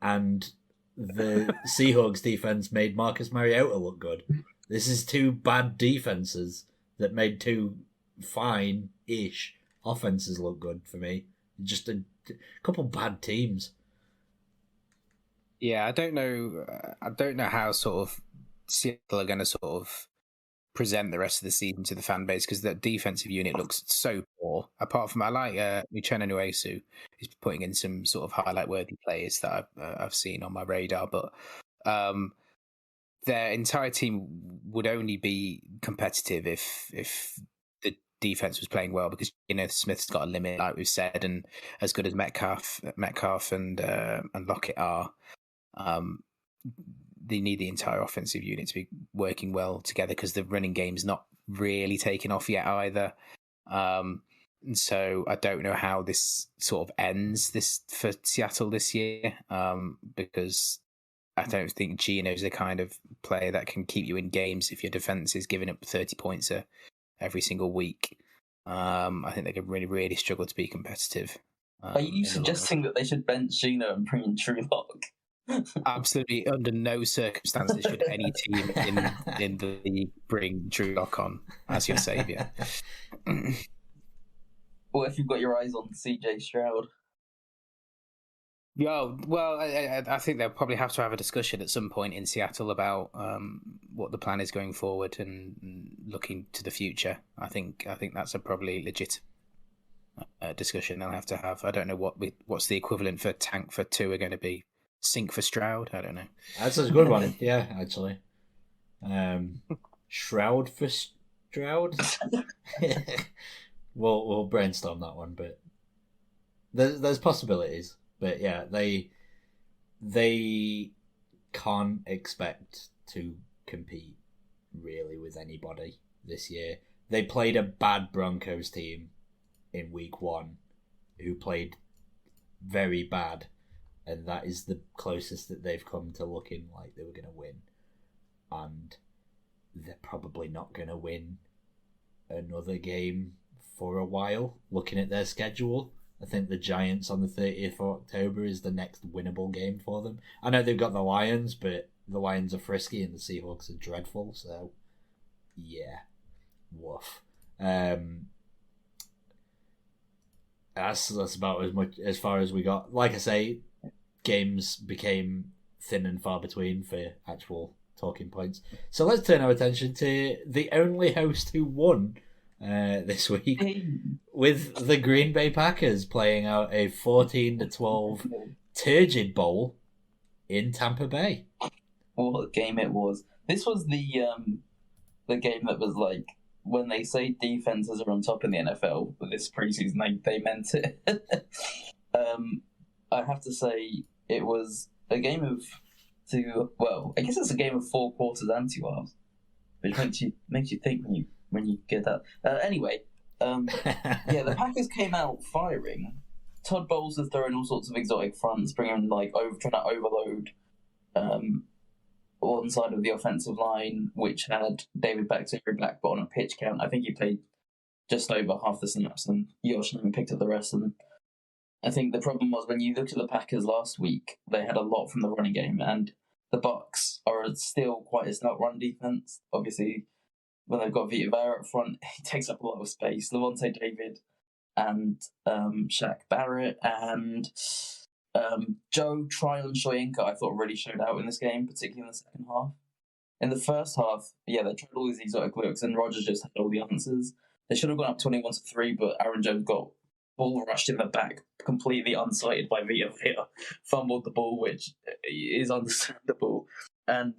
and the Seahawks defense made Marcus Mariota look good. This is two bad defenses that made two fine-ish offenses look good for me. Just a couple bad teams.
Yeah, I don't know how sort of Seattle are going to sort of present the rest of the season to the fan base because that defensive unit looks so poor. Apart from I like Uchenna Nwosu, who's putting in some sort of highlight-worthy plays that I've seen on my radar, but their entire team would only be competitive if the defense was playing well because Smith's got a limit, like we've said, and as good as Metcalf and Lockett are. They need the entire offensive unit to be working well together because the running game's not really taken off yet either. And so I don't know how this sort of ends this for Seattle this year because I don't think Geno's the kind of player that can keep you in games if your defense is giving up 30 points every single week. I think they could really, really struggle to be competitive.
Are you suggesting that they should bench Geno and bring in Drew Lock?
Absolutely, under no circumstances should any team in the league bring Drew Lock on as your saviour.
What if you've got your eyes on CJ Stroud?
Yeah, well, I think they'll probably have to have a discussion at some point in Seattle about what the plan is going forward and looking to the future. I think that's a probably legit discussion they'll have to have. I don't know what's the equivalent for tank for two are going to be. Sink for Stroud? I don't know.
That's a good one, yeah, actually. Shroud for Stroud? We'll brainstorm that one, but there's possibilities. But yeah, they can't expect to compete really with anybody this year. They played a bad Broncos team in week 1 who played very bad. And that is the closest that they've come to looking like they were going to win. And they're probably not going to win another game for a while, looking at their schedule. I think the Giants on the 30th of October is the next winnable game for them. I know they've got the Lions, but the Lions are frisky and the Seahawks are dreadful. So, yeah. Woof. That's about as far as we got. Like I say, games became thin and far between for actual talking points. So let's turn our attention to the only host who won this week with the Green Bay Packers playing out a 14-12 turgid bowl in Tampa Bay.
What a game it was. This was the game that was like, when they say defenses are on top in the NFL for this preseason, they meant it. I have to say, it was a game of I guess it's a game of 4 quarters and 2 halves, which makes you think when you get that. Anyway, yeah, the Packers came out firing. Todd Bowles was throwing all sorts of exotic fronts, trying to overload one side of the offensive line, which had David Bakhtiari back, but on a pitch count, I think he played just over half the snaps, and Josh picked up the rest. And I think the problem was when you looked at the Packers last week, they had a lot from the running game, and the Bucs are still quite a stout run defense. Obviously, when they've got Vita Vea up front, he takes up a lot of space. Levante David and Shaq Barrett and Joe Tryon Shoyinka, I thought really showed out in this game, particularly in the second half. In the first half, yeah, they tried all these exotic looks, and Rodgers just had all the answers. They should have gone up 21-3, but Aaron Jones got ball rushed in the back, completely unsighted by Vita Vea, fumbled the ball, which is understandable, and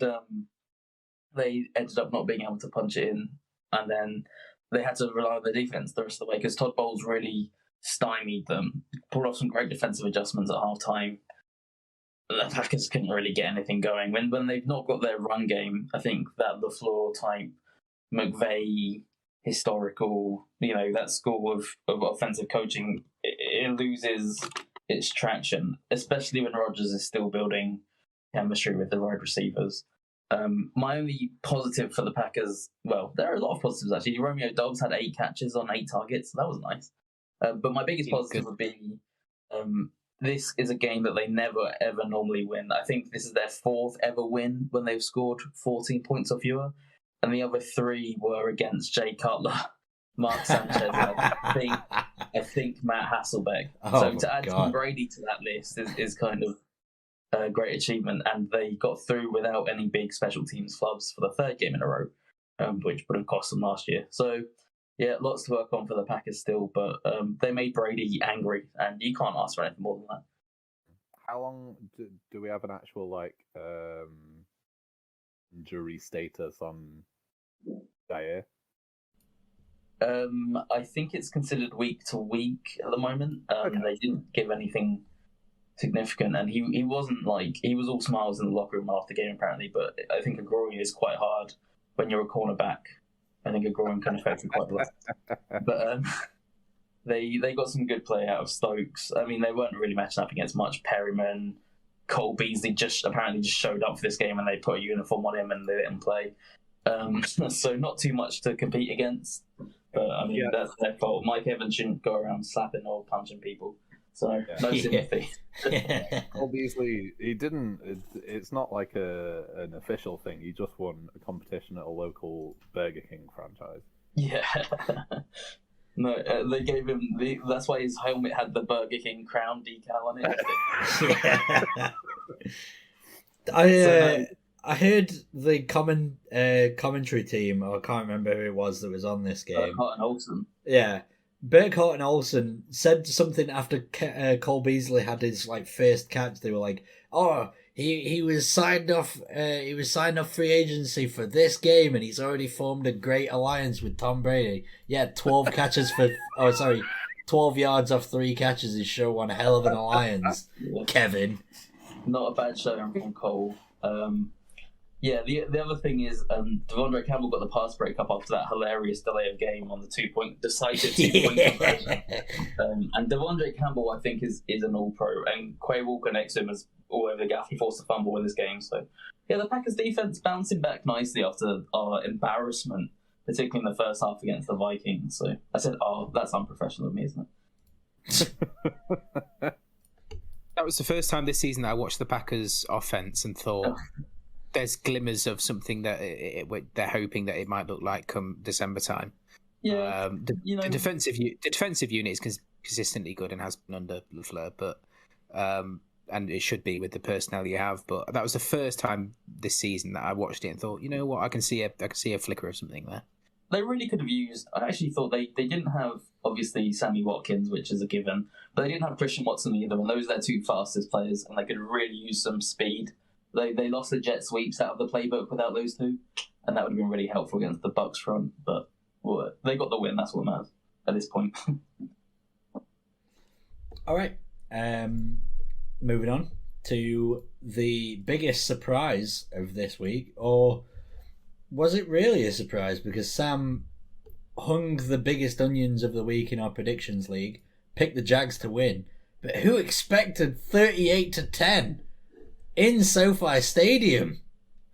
they ended up not being able to punch it in. and then they had to rely on their defense the rest of the way because Todd Bowles really stymied them. Pulled off some great defensive adjustments at halftime. The Packers couldn't really get anything going. When they've not got their run game, I think that LaFleur type, McVay, historical, that school of offensive coaching, it loses its traction, especially when Rodgers is still building chemistry with the wide receivers. My only positive for the Packers, well, there are a lot of positives actually. Romeo Dobbs had 8 catches on 8 targets, so that was nice. But my biggest positive would be this is a game that they never, ever normally win. I think this is their 4th ever win when they've scored 14 points or fewer. And the other 3 were against Jay Cutler, Mark Sanchez, and I think Matt Hasselbeck. So to add Tom Brady to that list is kind of a great achievement. And they got through without any big special teams flubs for the 3rd game in a row, which would have cost them last year. So, yeah, lots to work on for the Packers still, but they made Brady angry, and you can't ask for anything more than that.
How long do we have an actual injury status on Jair?
I think it's considered week to week at the moment.
Okay.
They didn't give anything significant, and he wasn't he was all smiles in the locker room after the game apparently. But I think a groin is quite hard when you're a cornerback. I think a groin can affect you quite a lot. But they got some good play out of Stokes. I mean, they weren't really matching up against much. Perryman, Cole Beasley apparently just showed up for this game and they put a uniform on him and they didn't play. So not too much to compete against. But I mean, that's their fault. Mike Evans shouldn't go around slapping or punching people. So no sympathy.
Cole Beasley, he didn't. It's not like an official thing. He just won a competition at a local Burger King franchise.
Yeah. No, they gave him that's why his helmet had the Burger King crown decal on it.
I heard the commentary team, or I can't remember who it was that was on this game.
Burkhardt and Olsen.
Yeah. Burkhardt and Olsen said something after Cole Beasley had his first catch. They were like, "Oh, he was signed off. He was signed off free agency for this game, and he's already formed a great alliance with Tom Brady." Yeah, 12 catches 12 yards off 3 catches is sure one hell of an alliance, Kevin. Not
a bad showing from Cole. The other thing is Devondre Campbell got the pass breakup after that hilarious delay of game on the decisive 2-point conversion. And Devondre Campbell, I think, is an all-pro. And Quay Walker next to him is all over the gaff. He forced a fumble in this game. So, yeah, the Packers' defense bouncing back nicely after our embarrassment, particularly in the first half against the Vikings. So I said, that's unprofessional of me, isn't it?
That was the first time this season that I watched the Packers' offense and thought... There's glimmers of something that they're hoping that it might look like come December time.
Yeah,
the defensive unit is consistently good and has been under LaFleur, but and it should be with the personnel you have. But that was the first time this season that I watched it and thought, you know what, I can see a flicker of something there.
They really could have used. I actually thought they didn't have obviously Sammy Watkins, which is a given, but they didn't have Christian Watson either, and those are their 2 fastest players, and they could really use some speed. They lost the jet sweeps out of the playbook without those 2, and that would have been really helpful against the Bucs front. But they got the win. That's what matters at this point.
All right. Moving on to the biggest surprise of this week, or was it really a surprise? Because Sam hung the biggest onions of the week in our predictions league, picked the Jags to win, but who expected 38-10? In SoFi Stadium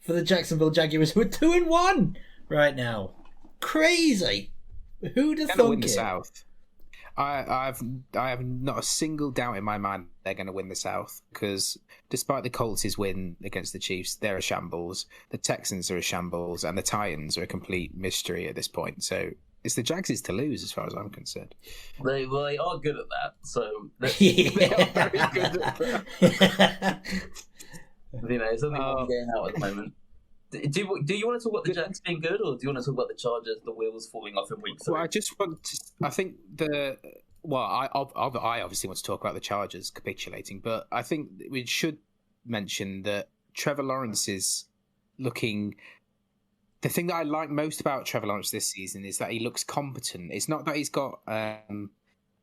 for the Jacksonville Jaguars, who are 2-1 right now. Crazy. Who'd have thunk
win the
it?
South. I have not a single doubt in my mind they're going to win the South, because despite the Colts' win against the Chiefs, they're a shambles. The Texans are a shambles, and the Titans are a complete mystery at this point. So it's the Jags' to lose, as far as I'm concerned.
They are good at that. So
they
are very good at that. It's only one game out at the moment. Do you want to talk about the Jags being good, or do you want to talk about the Chargers, the wheels falling off in week 3?
Well, I just want to... I think I obviously want to talk about the Chargers capitulating, but I think we should mention that Trevor Lawrence is looking the thing that I like most about Trevor Lawrence this season is that he looks competent. It's not that he's got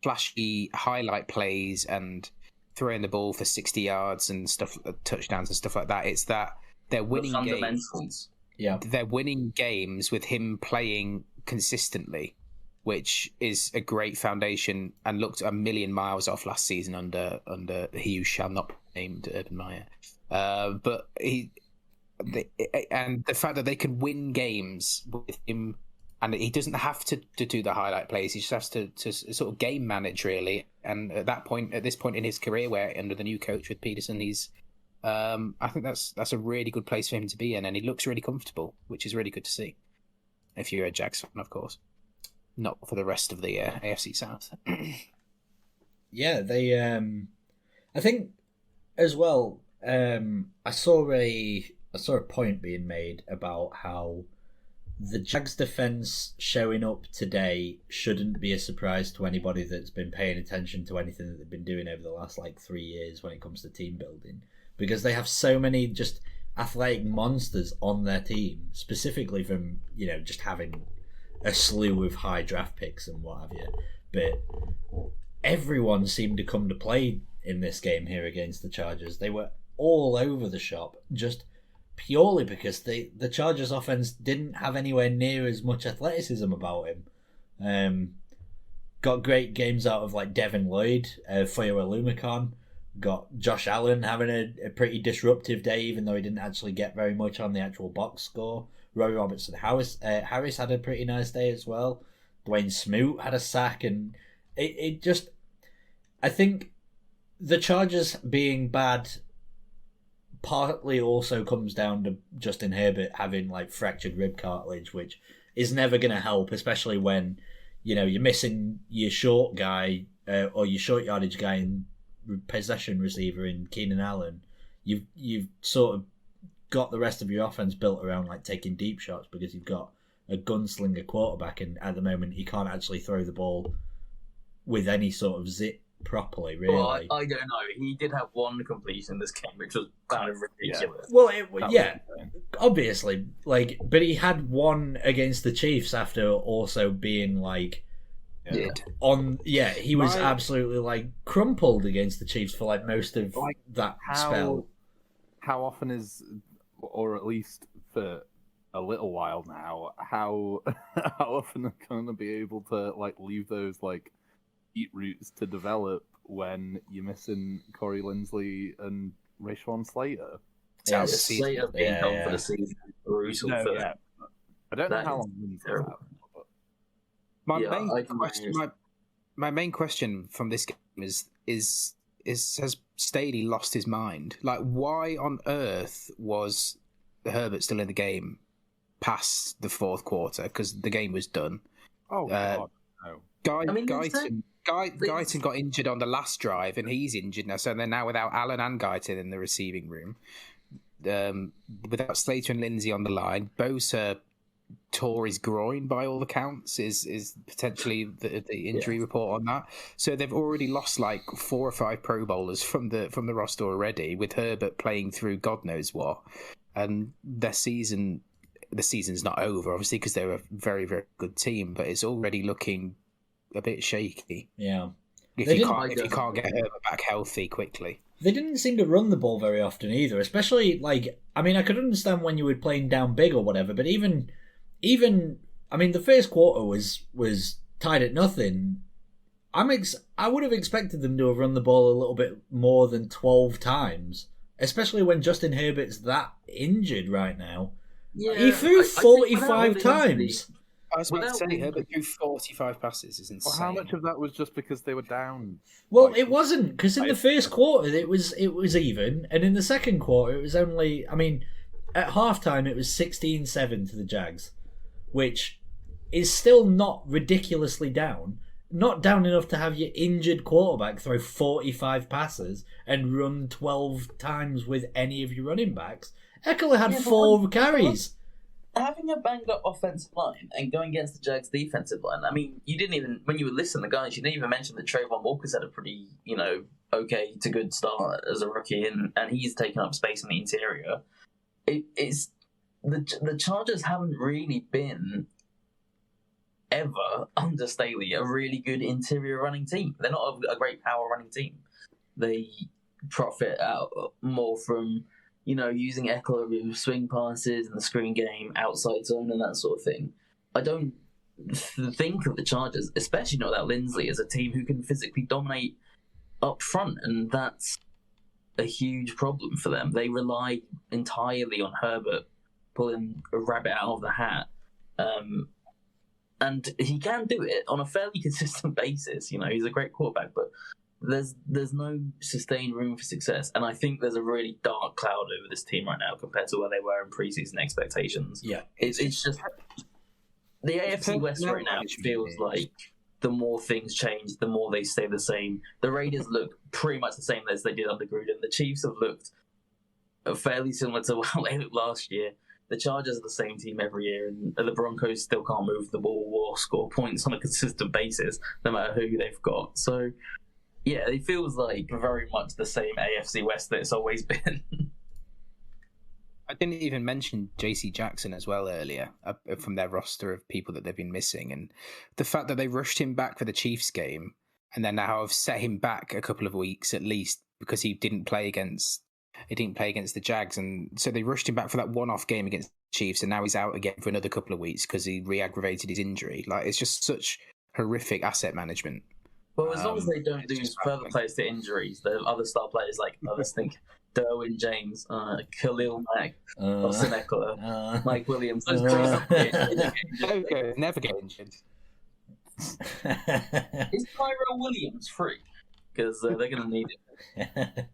flashy highlight plays and throwing the ball for 60 yards and stuff, touchdowns and stuff like that. It's that they're winning games.
Yeah,
they're winning games with him playing consistently, which is a great foundation and looked a million miles off last season under he who shall not be named, Urban Meyer. But and the fact that they can win games with him, and he doesn't have to do the highlight plays. He just has to sort of game manage, really. And at this point in his career, where under the new coach with Peterson, he's I think that's a really good place for him to be in, and he looks really comfortable, which is really good to see. If you're a Jags fan, of course, not for the rest of the AFC South.
Yeah, they. I think as well. I saw a point being made about how the Jags defense showing up today shouldn't be a surprise to anybody that's been paying attention to anything that they've been doing over the last 3 years when it comes to team building, because they have so many just athletic monsters on their team, specifically from just having a slew of high draft picks and what have you. But everyone seemed to come to play in this game here against the Chargers. They were all over the shop, just purely because the Chargers offense didn't have anywhere near as much athleticism about him. Got great games out of Devin Lloyd, Foyo Alumacon. Got Josh Allen having a pretty disruptive day, even though he didn't actually get very much on the actual box score. Roy Robertson Harris had a pretty nice day as well. Dwayne Smoot had a sack, and it just, I think the Chargers being bad partly also comes down to Justin Herbert having fractured rib cartilage, which is never going to help, especially when you're missing your short guy or your short yardage guy in possession receiver in Keenan Allen. You've sort of got the rest of your offense built around taking deep shots because you've got a gunslinger quarterback, and at the moment he can't actually throw the ball with any sort of zip properly, really.
Well, I don't know. He did have one completion this game, which was kind of ridiculous.
Yeah. Well, obviously, but he had one against the Chiefs after also being he was absolutely crumpled against the Chiefs for most of that spell.
How often is, or at least for a little while now, how often are going to be able to leave those beat routes to develop when you're missing Corey Linsley and Rashawn Slater?
Yeah, Slater being gone for the season. Brutal.
I don't know how long Linsley's out.
My main question from this game is has Staley lost his mind? Why on earth was Herbert still in the game past the fourth quarter? Because the game was done.
Oh God, no.
Guyton got injured on the last drive, and he's injured now. So they're now without Allen and Guyton in the receiving room. Without Slater and Lindsay on the line, Bosa tore his groin by all accounts. Is potentially the injury report on that. So they've already lost 4 or 5 Pro Bowlers from the roster already, with Herbert playing through God knows what, and the season's not over, obviously, because they're a very, very good team, but it's already looking a bit shaky.
Yeah.
If you can't get Herbert back healthy quickly.
They didn't seem to run the ball very often either, especially I could understand when you were playing down big or whatever, but even the first quarter was tied at nothing. I would have expected them to have run the ball a little bit more than 12 times, especially when Justin Herbert's that injured right now. Yeah, he threw 45 times.
I was about to say, Herbert threw 45 passes. Is insane.
Well, how much of that was just because they were down?
Well, it wasn't, because in the first quarter it was even, and in the second quarter it was only. At halftime it was 16-7 to the Jags, which is still not ridiculously down. Not down enough to have your injured quarterback throw 45 passes and run 12 times with any of your running backs. Eckler had 4 carries.
Having a banged up offensive line and going against the Jags defensive line, you didn't even, when you were listening to the guys, you didn't even mention that Trayvon Walker's had a pretty, okay to good start as a rookie, and he's taken up space in the interior. the Chargers haven't really been ever under Staley a really good interior running team. They're not a great power running team. They profit out more from using Eckler with swing passes and the screen game, outside zone, and that sort of thing. I don't think of the Chargers, especially not that Lindsley, as a team who can physically dominate up front, and that's a huge problem for them. They rely entirely on Herbert pulling a rabbit out of the hat, and he can do it on a fairly consistent basis. He's a great quarterback, but there's no sustained room for success, and I think there's a really dark cloud over this team right now compared to where they were in preseason expectations.
Yeah,
it's just the AFC West right now feels like the more things change, the more they stay the same. The Raiders look pretty much the same as they did under Gruden. The Chiefs have looked fairly similar to how they looked last year. The Chargers are the same team every year, and the Broncos still can't move the ball or score points on a consistent basis, no matter who they've got. So, yeah, it feels like very much the same AFC West that it's always been.
I didn't even mention JC Jackson as well earlier from their roster of people that they've been missing, and the fact that they rushed him back for the Chiefs game and then now have set him back a couple of weeks at least because he didn't play against the Jags, and so they rushed him back for that one-off game against the Chiefs, and now he's out again for another couple of weeks because he re-aggravated his injury. Like, it's just such horrific asset management.
Well, as long as they don't lose further players to injuries, the other star players like others think Derwin James, Khalil Mack, Austin Eckler, Mike Williams. Those
never get injured.
Is Tyrell Williams free? Because they're going to need
it.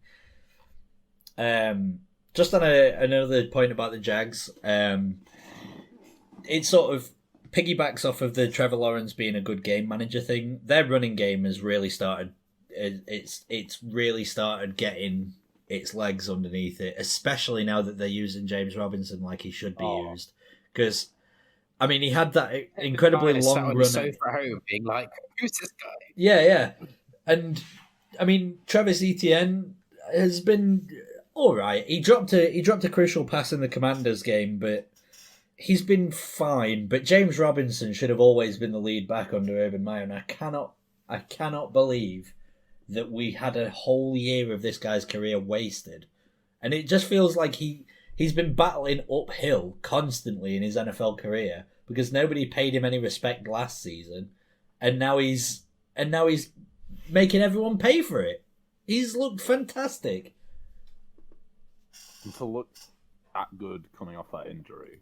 Just on another point about the Jags, it sort of piggybacks off of the Trevor Lawrence being a good game manager thing. Their running game has really started. It's really started getting its legs underneath it, especially now that they're using James Robinson like he should be used. Because, I mean, he had that incredibly long run.
Sofa at home, being like, "Who's this guy?"
Yeah, and I mean, Travis Etienne has been all right. He dropped a crucial pass in the Commanders game, but he's been fine. But James Robinson should have always been the lead back under Urban Meyer, and I cannot believe that we had a whole year of this guy's career wasted. And it just feels like he's been battling uphill constantly in his NFL career because nobody paid him any respect last season, and now he's making everyone pay for it. He's looked fantastic.
And to look that good coming off that injury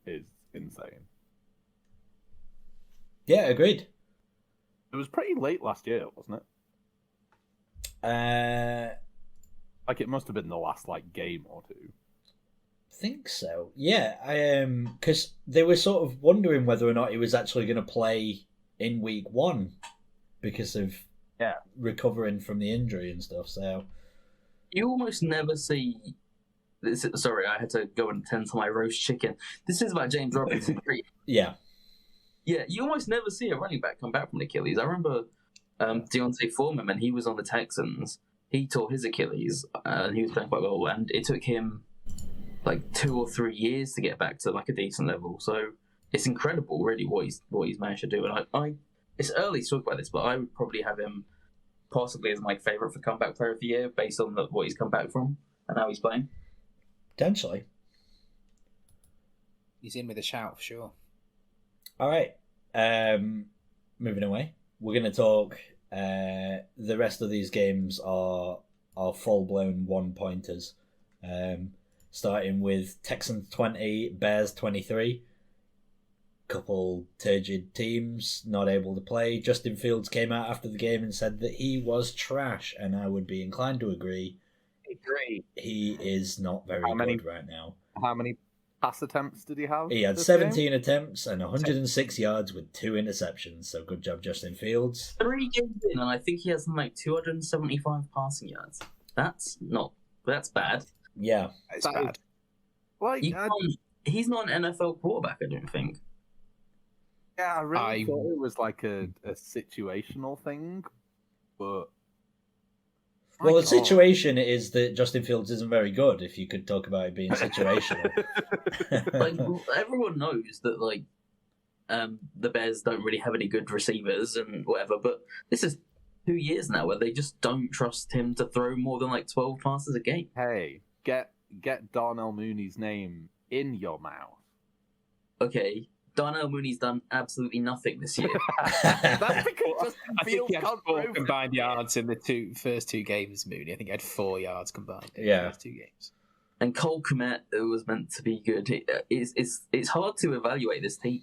is insane.
Yeah, agreed.
It was pretty late last year, wasn't it? Like, it must have been the last game or two.
Think so. Yeah, because they were sort of wondering whether or not he was actually going to play in week 1 because of recovering from the injury and stuff. So
you almost never see. Sorry, I had to go and tend to my roast chicken. This is about James Robinson.
Yeah,
you almost never see a running back come back from Achilles. I remember Deontay Foreman, when he was on the Texans, he tore his Achilles, and he was playing quite well, and it took him 2 or 3 years to get back to a decent level. So it's incredible, really, what he's managed to do. And I it's early to talk about this, but I would probably have him possibly as my favourite for comeback player of the year based on what he's come back from and how he's playing.
Potentially.
He's in with a shout for sure.
All right. Moving away. We're going to talk. The rest of these games are full-blown one-pointers. Starting with Texans 20, Bears 23. Couple turgid teams not able to play. Justin Fields came out after the game and said that he was trash, and I would be inclined to agree. He is not very good right now.
How many pass attempts did he have?
He had 17 attempts and 106 yards with 2 interceptions. So good job, Justin Fields.
3 games in, and I think he has 275 passing yards. That's bad.
Yeah,
it's bad.
He's not an NFL quarterback, I don't think.
Yeah, I really thought it was a situational thing, but
Well, the situation is that Justin Fields isn't very good. If you could talk about it being situational,
Like everyone knows that like the Bears don't really have any good receivers and whatever, but this is 2 years now where they just don't trust him to throw more than like 12 passes a game.
Hey, get Darnell Mooney's name in your mouth.
Okay, Darnell Mooney's done absolutely nothing this year.
That's because Justin
I think
Fields
he had
can't
4
throw.
combined yards in the first two games, Mooney. I think he had 4 yards combined in
Yeah.
the first 2 games.
And Cole Kmet was meant to be good. It's hard to evaluate this team.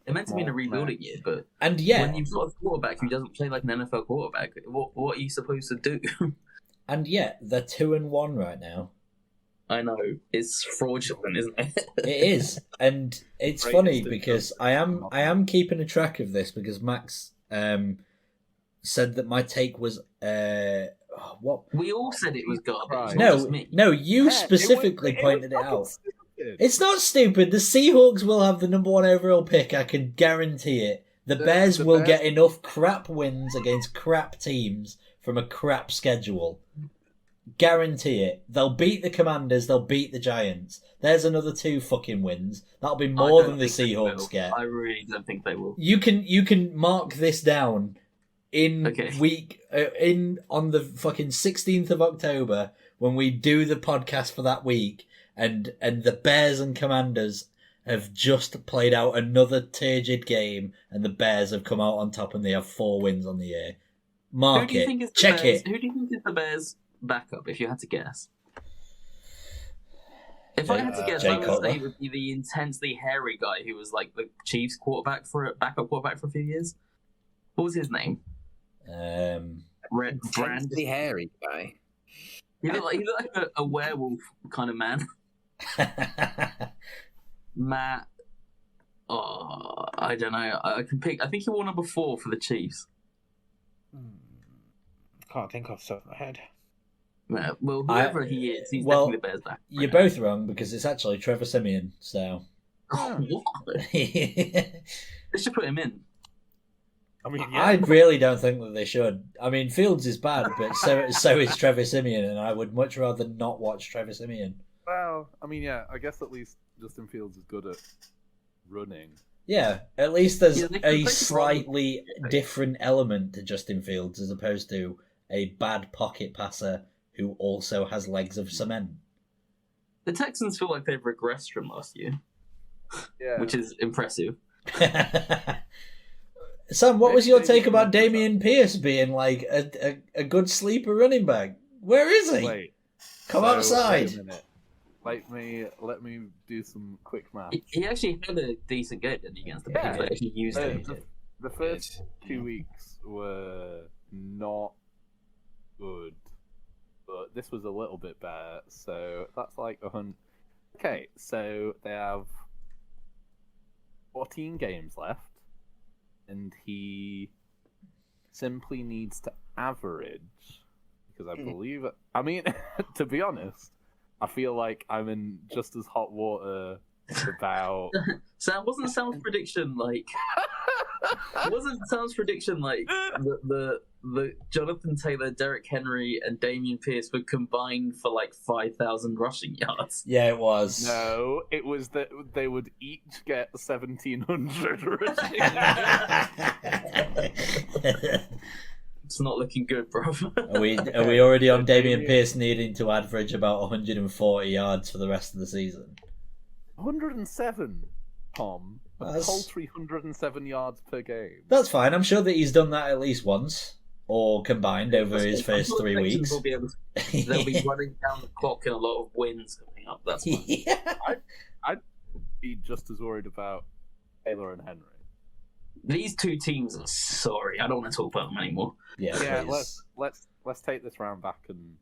They're meant to be in a rebuilding year, but
and yeah,
when you've got a quarterback who doesn't play like an NFL quarterback, what are you supposed to do?
and yet they're 2-1 right now.
I know it's fraudulent, isn't it?
It is, and it's
Great
funny
instinct.
because I am keeping a track of this because Max said that my take was what?
We all said it was garbage.
Right.
Not just
No,
me.
no, you
Yeah,
specifically
was
pointed it
fucking
out.
stupid.
It's not stupid. The Seahawks will have the number 1 overall pick. I can guarantee it. The Bears will
Bears-
get enough crap wins against crap teams from a crap schedule. Guarantee it. They'll beat the Commanders. They'll beat the Giants. There's another 2 fucking wins. That'll be
I
more
don't
than the
think they
Seahawks
will.
get.
I really don't think they will.
You can mark this down in
Okay.
on the fucking 16th of October when we do the podcast for that week, and the Bears and Commanders have just played out another turgid game, and the Bears have come out on top and they have 4 wins on the year. Mark
Who do you
it.
think is the
Check
Bears,
it.
Who do you think is the Bears' backup? If you had to guess, if I had to guess,
Jay
I would
Cutler.
say it would be the intensely hairy guy who was like the Chiefs' backup quarterback for a few years. What was his name? Brand.
Intensely hairy guy.
He looked like a werewolf kind of man. Matt. Oh, I don't know. I can pick. I think he wore number 4 for the Chiefs.
Can't think off the top of my head.
Well, whoever he is, he's
well,
definitely the Bears back.
You're both wrong because it's actually Trevor Siemian. So
What?
I
They should put him in.
I mean, yeah.
really don't think that they should. I mean, Fields is bad, but so is Trevor Siemian, and I would much rather not watch Trevor Siemian.
Well, I mean, yeah. I guess at least Justin Fields is good at running.
Yeah, at least there's
Yeah, they
a
could
slightly different element to Justin Fields as opposed to a bad pocket passer who also has legs of cement.
The Texans feel like they've regressed from last year,
Yeah.
which is impressive.
Sam, what was
Maybe
your
they
take
will
about
do that.
Damian Pierce being like a good sleeper running back? Where is he?
Wait.
Come
so,
outside.
Wait a minute. Let me do some quick math.
He actually had a decent game, didn't he, against the
Yeah.
Bears? They actually used him.
The first 2 weeks were not good, but this was a little bit better. So that's like 100. Okay, so they have 14 games left, and he simply needs to average, because I believe it. I mean, to be honest, I feel like I'm in just as hot water about.
Sam, wasn't Sam's prediction like? Wasn't Sam's prediction like the Jonathan Taylor, Derrick Henry, and Damian Pierce would combine for like 5,000 rushing yards?
Yeah, it was.
No, it was that they would each get 1,700 rushing.
It's not looking good, bro.
Are we already on Damian Pierce needing to average about 140 yards for the rest of the season?
107, Tom. A
That's-
paltry 107 yards per game.
That's fine. I'm sure that he's done that at least once, or combined over his first 3 weeks.
Will be able to, they'll be running down the clock and a lot of wins coming up. That's fine.
Yeah.
I'd be just as worried about Taylor and Henry.
These two teams are sorry. I don't want to talk about them anymore.
Yeah,
please.
let's take this round back and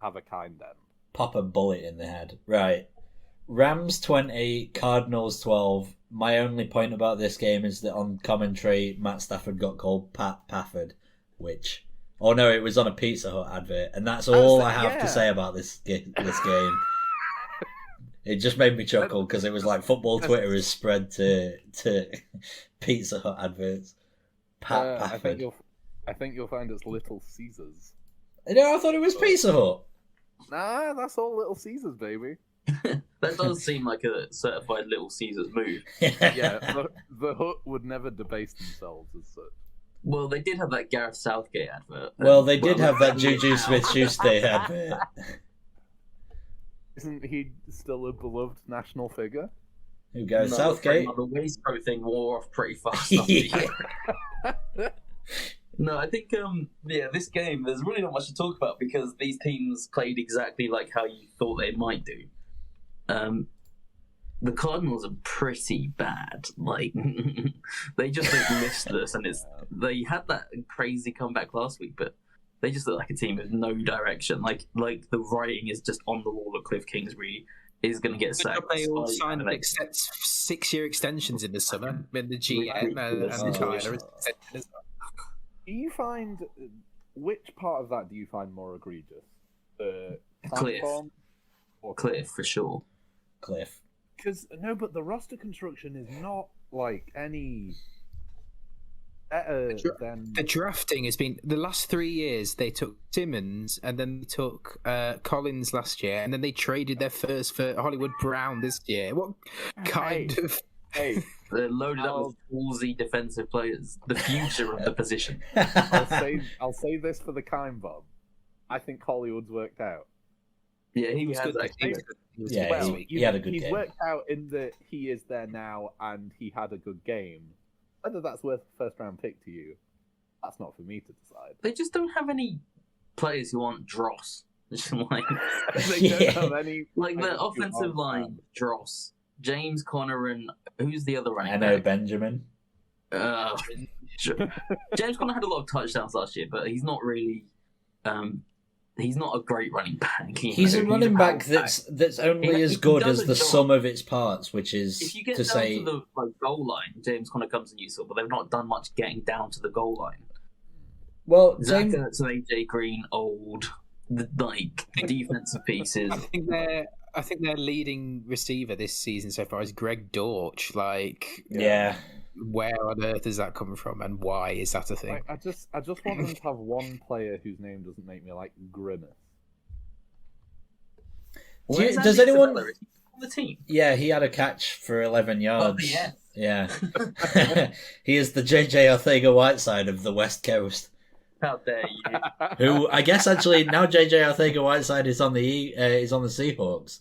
have a kind end.
Pop a bullet in the head. Right. Rams 20, Cardinals 12. My only point about this game is that on commentary, Matt Stafford got called Pat Pafford, which... Oh no, it was on a Pizza Hut advert, and that's all I have to say about this game. It just made me chuckle because it was like football Twitter is spread to Pizza Hut adverts. Pat
I
Pafford.
think you'll find it's Little Caesars.
No, I thought it was Pizza Hut.
Nah, that's all Little Caesars, baby.
That does seem like a certified Little Caesars move.
Yeah, the Hut would never debase themselves as such.
Well, they did have that Gareth Southgate advert.
Well, they did have that Juju Smith-Schuster advert.
Isn't he still a beloved national figure?
Who goes Southgate?
The waistcoat thing wore off pretty fast.
Yeah.
No, I think this game there's really not much to talk about because these teams played exactly like how you thought they might do. The Cardinals are pretty bad. Like they just look listless, and they had that crazy comeback last week, but they just look like a team with no direction. Like the writing is just on the wall that Cliff Kingsbury is going to get sacked.
They all signed 6-year extensions in the summer. And the GM and Tyler.
Do you find which part of that do you find more egregious? The
Cliff,
or
Cliff for sure.
Cliff.
Because but the roster construction is not like any better than
the drafting has been the last 3 years. They took Simmons and then they took Collins last year, and then they traded their first for Hollywood Brown this year. What kind of?
Hey,
they're loaded up with ballsy defensive players. The future of the position.
I'll say this for the Kime Bob. I think Hollywood's worked out.
Yeah, he was
good.
He had a good game.
He's worked out in that he is there now and he had a good game. Whether that's worth a first-round pick to you, that's not for me to decide.
They just don't have any players who aren't Dross. Like,
They don't have any.
like the offensive line, Dross, James Conner, and who's the other running
Eno
back?
Benjamin.
James Conner had a lot of touchdowns last year, but he's not really. He's not a great running back.
He's a running back that's only as good as the sum of its parts, which is
if you get
to
down
say.
to the goal line, James Conner comes in useful, but they've not done much getting down to the goal line.
Well,
Zach
James,
Ertz and AJ Green, old, defensive pieces.
I think their leading receiver this season so far is Greg Dortch.
yeah.
Where on earth is that coming from, and why is that a thing?
I just want them to have one player whose name doesn't make me grimace.
Does anyone
on the team?
Yeah, he had a catch for 11 yards.
Oh,
yeah. He is the JJ Arthega-Whiteside of the West Coast.
How dare you?
Who I guess actually now JJ Arthega-Whiteside is on the Seahawks.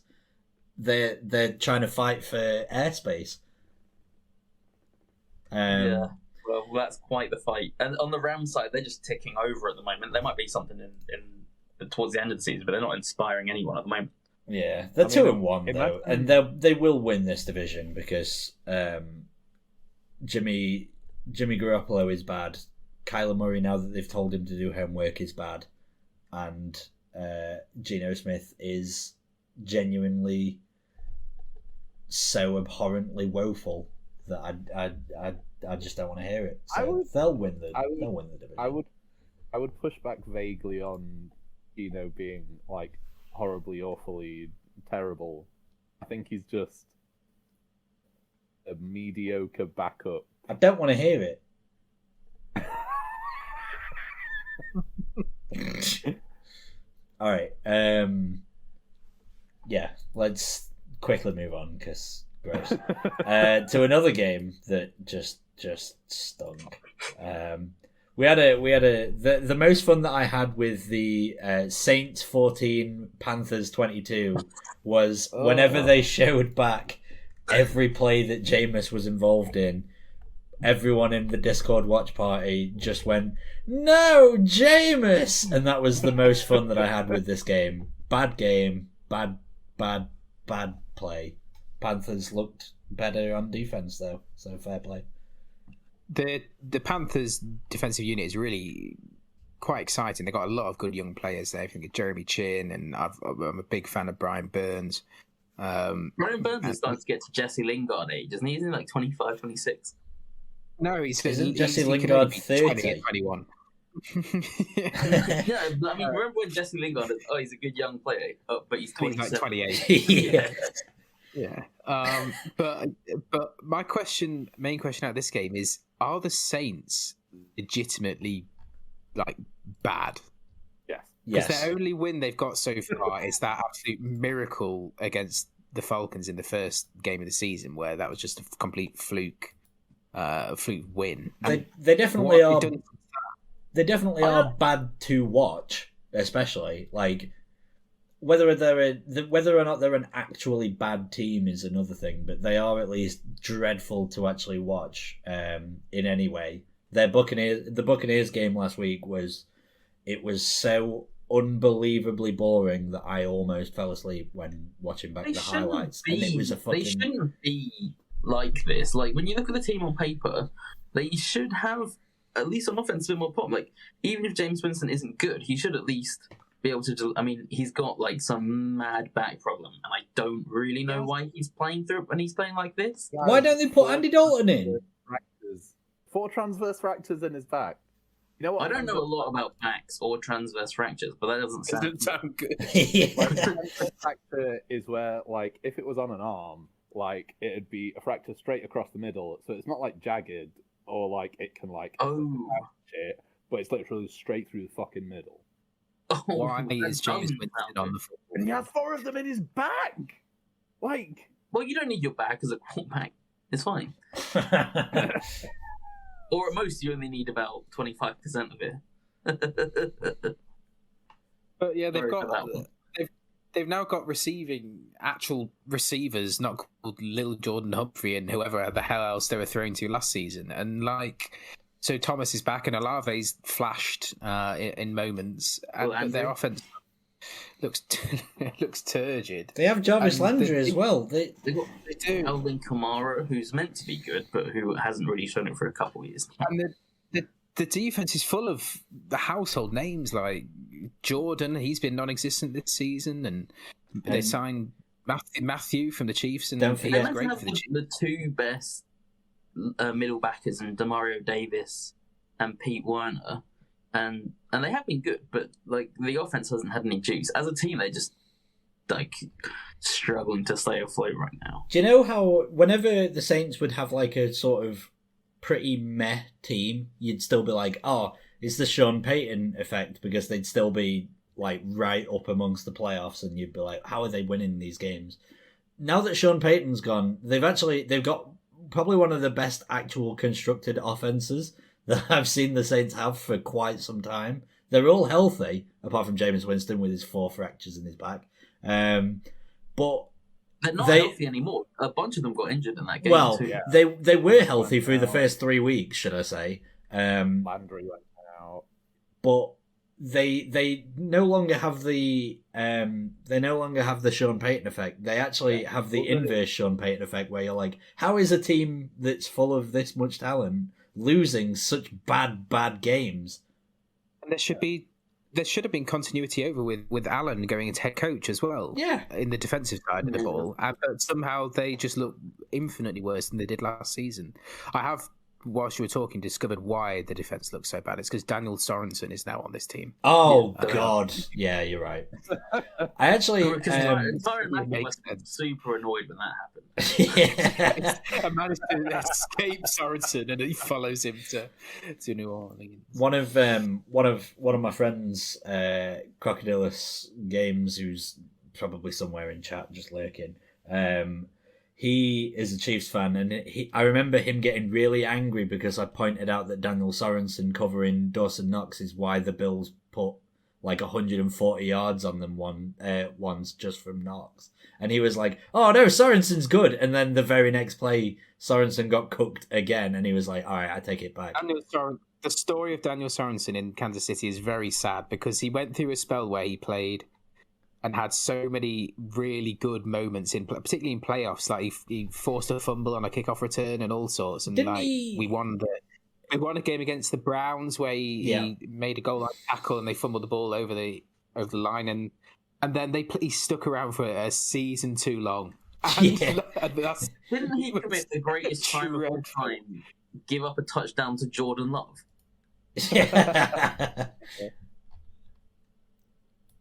They're trying to fight for airspace.
Yeah, well, that's quite the fight. And on the Rams side, they're just ticking over at the moment. There might be something in towards the end of the season, but they're not inspiring anyone at the moment.
Yeah, they're 2-1 though, and they will win this division because Jimmy Garoppolo is bad. Kyler Murray, now that they've told him to do homework, is bad, and Geno Smith is genuinely so abhorrently woeful that I just don't want to hear it. So they'll win the division.
I would push back vaguely on being horribly, awfully terrible. I think he's just a mediocre backup.
I don't want to hear it. All right. Yeah, let's quickly move on because gross. To another game that just stunk. We had the most fun that I had with the Saints 14 Panthers 22 was whenever they showed back every play that Jameis was involved in. Everyone in the Discord watch party just went, "No, Jameis!" And that was the most fun that I had with this game. Bad game, bad play. Panthers looked better on defense though, so fair play.
The Panthers defensive unit is really quite exciting. They've got a lot of good young players there. I think Jeremy Chin, and I'm a big fan of Brian Burns.
Brian Burns is starting to get to Jesse Lingard age, isn't he? Isn't he 25, 26?
No,
Isn't Jesse Lingard 30?
21.
Yeah, but I mean, remember when Jesse Lingard is, he's a good young player, but he's 27.
28.
Yeah.
Yeah. But my main question out of this game is, are the Saints legitimately bad?
Yes.
Because
Yes.
their only win they've got so far is that absolute miracle against the Falcons in the first game of the season, where that was just a complete fluke win.
They definitely
what
are.
they've done-
They definitely are bad to watch, especially like whether or not they're an actually bad team is another thing, but they are at least dreadful to actually watch in any way. The Buccaneers game last week was so unbelievably boring that I almost fell asleep when watching back the highlights. And it was
They shouldn't be like this. Like when you look at the team on paper, they should have at least on offense a bit more pop. Like even if James Winston isn't good, he should at least be able to. I mean, he's got like some mad back problem, and I don't really know why he's playing through it when he's playing like this.
Why don't they put Andy Dalton in?
4 transverse fractures in his back. You know what?
I don't know a lot about backs or transverse fractures, but that doesn't sound
good.
Like, a transverse fracture is where, like, if it was on an arm, like it'd be a fracture straight across the middle. So it's not like jagged or like it can like shit, but it's literally straight through the fucking middle.
Why is James Winston on the floor?
And he has 4 of them in his back. Like,
well, you don't need your back as a quarterback. It's fine. Or at most, you only need about 25% of it.
But yeah, they've now got actual receivers, not called Little Jordan Humphrey and whoever the hell else they were throwing to last season. And like, so Thomas is back and Olave's flashed in moments, and their offense looks turgid.
They have Jarvis Landry as well. They
do. Alvin Kamara, who's meant to be good, but who hasn't really shown it for a couple of years.
And the defense is full of the household names like Jordan. He's been non-existent this season, and they signed Matthew from the Chiefs, and he's great for the Chiefs.
The 2 best middle backers, and Demario Davis and Pete Werner. And they have been good, but like the offense hasn't had any juice. As a team, they're just like struggling to stay afloat right now.
Do you know how whenever the Saints would have like a sort of pretty meh team, you'd still be like, oh, it's the Sean Payton effect, because they'd still be like right up amongst the playoffs, and you'd be like, how are they winning these games? Now that Sean Payton's gone, they've got probably one of the best actual constructed offenses that I've seen the Saints have for quite some time. They're all healthy, apart from Jameis Winston with his 4 fractures in his back. But
they're not healthy anymore. A bunch of them got injured in that game.
Well,
too.
they were healthy through the first 3 weeks, should I say?
Landry went out,
but they no longer have the Sean Payton effect. They actually have the inverse Sean Payton effect, where you're like, how is a team that's full of this much talent losing such bad games?
And there should have been continuity over with Allen going into head coach as well.
Yeah,
in the defensive side of the ball, but somehow they just look infinitely worse than they did last season. I have, whilst you were talking, discovered why the defense looks so bad. It's because Daniel Sorensen is now on this team.
Oh God, yeah, you're right. I actually,
Sorensen was super annoyed when that happened.
I managed to escape Sorensen, and he follows him to New Orleans.
One of my friends, Crocodilus Games, who's probably somewhere in chat just lurking. He is a Chiefs fan, and I remember him getting really angry because I pointed out that Daniel Sorensen covering Dawson Knox is why the Bills put like 140 yards on them once just from Knox. And he was like, oh no, Sorensen's good. And then the very next play, Sorensen got cooked again, and he was like, all right, I take it back.
The story of Daniel Sorensen in Kansas City is very sad, because he went through a spell where he played and had so many really good moments particularly in playoffs. Like he forced a fumble on a kickoff return and all sorts. And we won a game against the Browns where he made a goal line tackle and they fumbled the ball over the line, and then he stuck around for a season too long. And
didn't he commit the greatest crime of all time? Give up a touchdown to Jordan Love.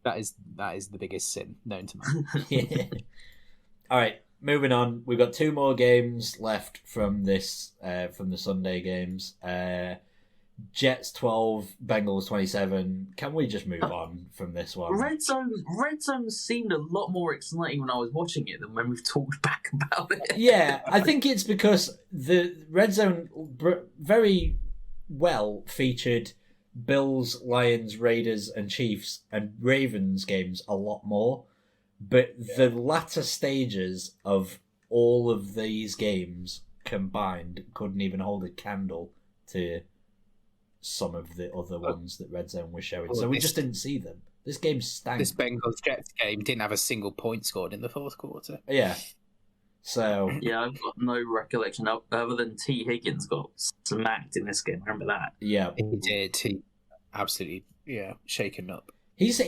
That is the biggest sin known to man.
All right, moving on. We've got 2 more games left from this from the Sunday games. Jets 12, Bengals 27. Can we just move on from this one?
Red Zone seemed a lot more exciting when I was watching it than when we've talked back about it.
Yeah, I think it's because the Red Zone very well featured Bills, Lions, Raiders, and Chiefs and Ravens games a lot more. But the latter stages of all of these games combined couldn't even hold a candle to some of the other ones that Red Zone was showing. So we just didn't see them. This game stank.
This Bengals-Jets game didn't have a single point scored in the fourth quarter.
Yeah. So...
Yeah, I've got no recollection other than T. Higgins got smacked in this game. Remember that?
Yeah.
He did. He absolutely, shaken up.
He's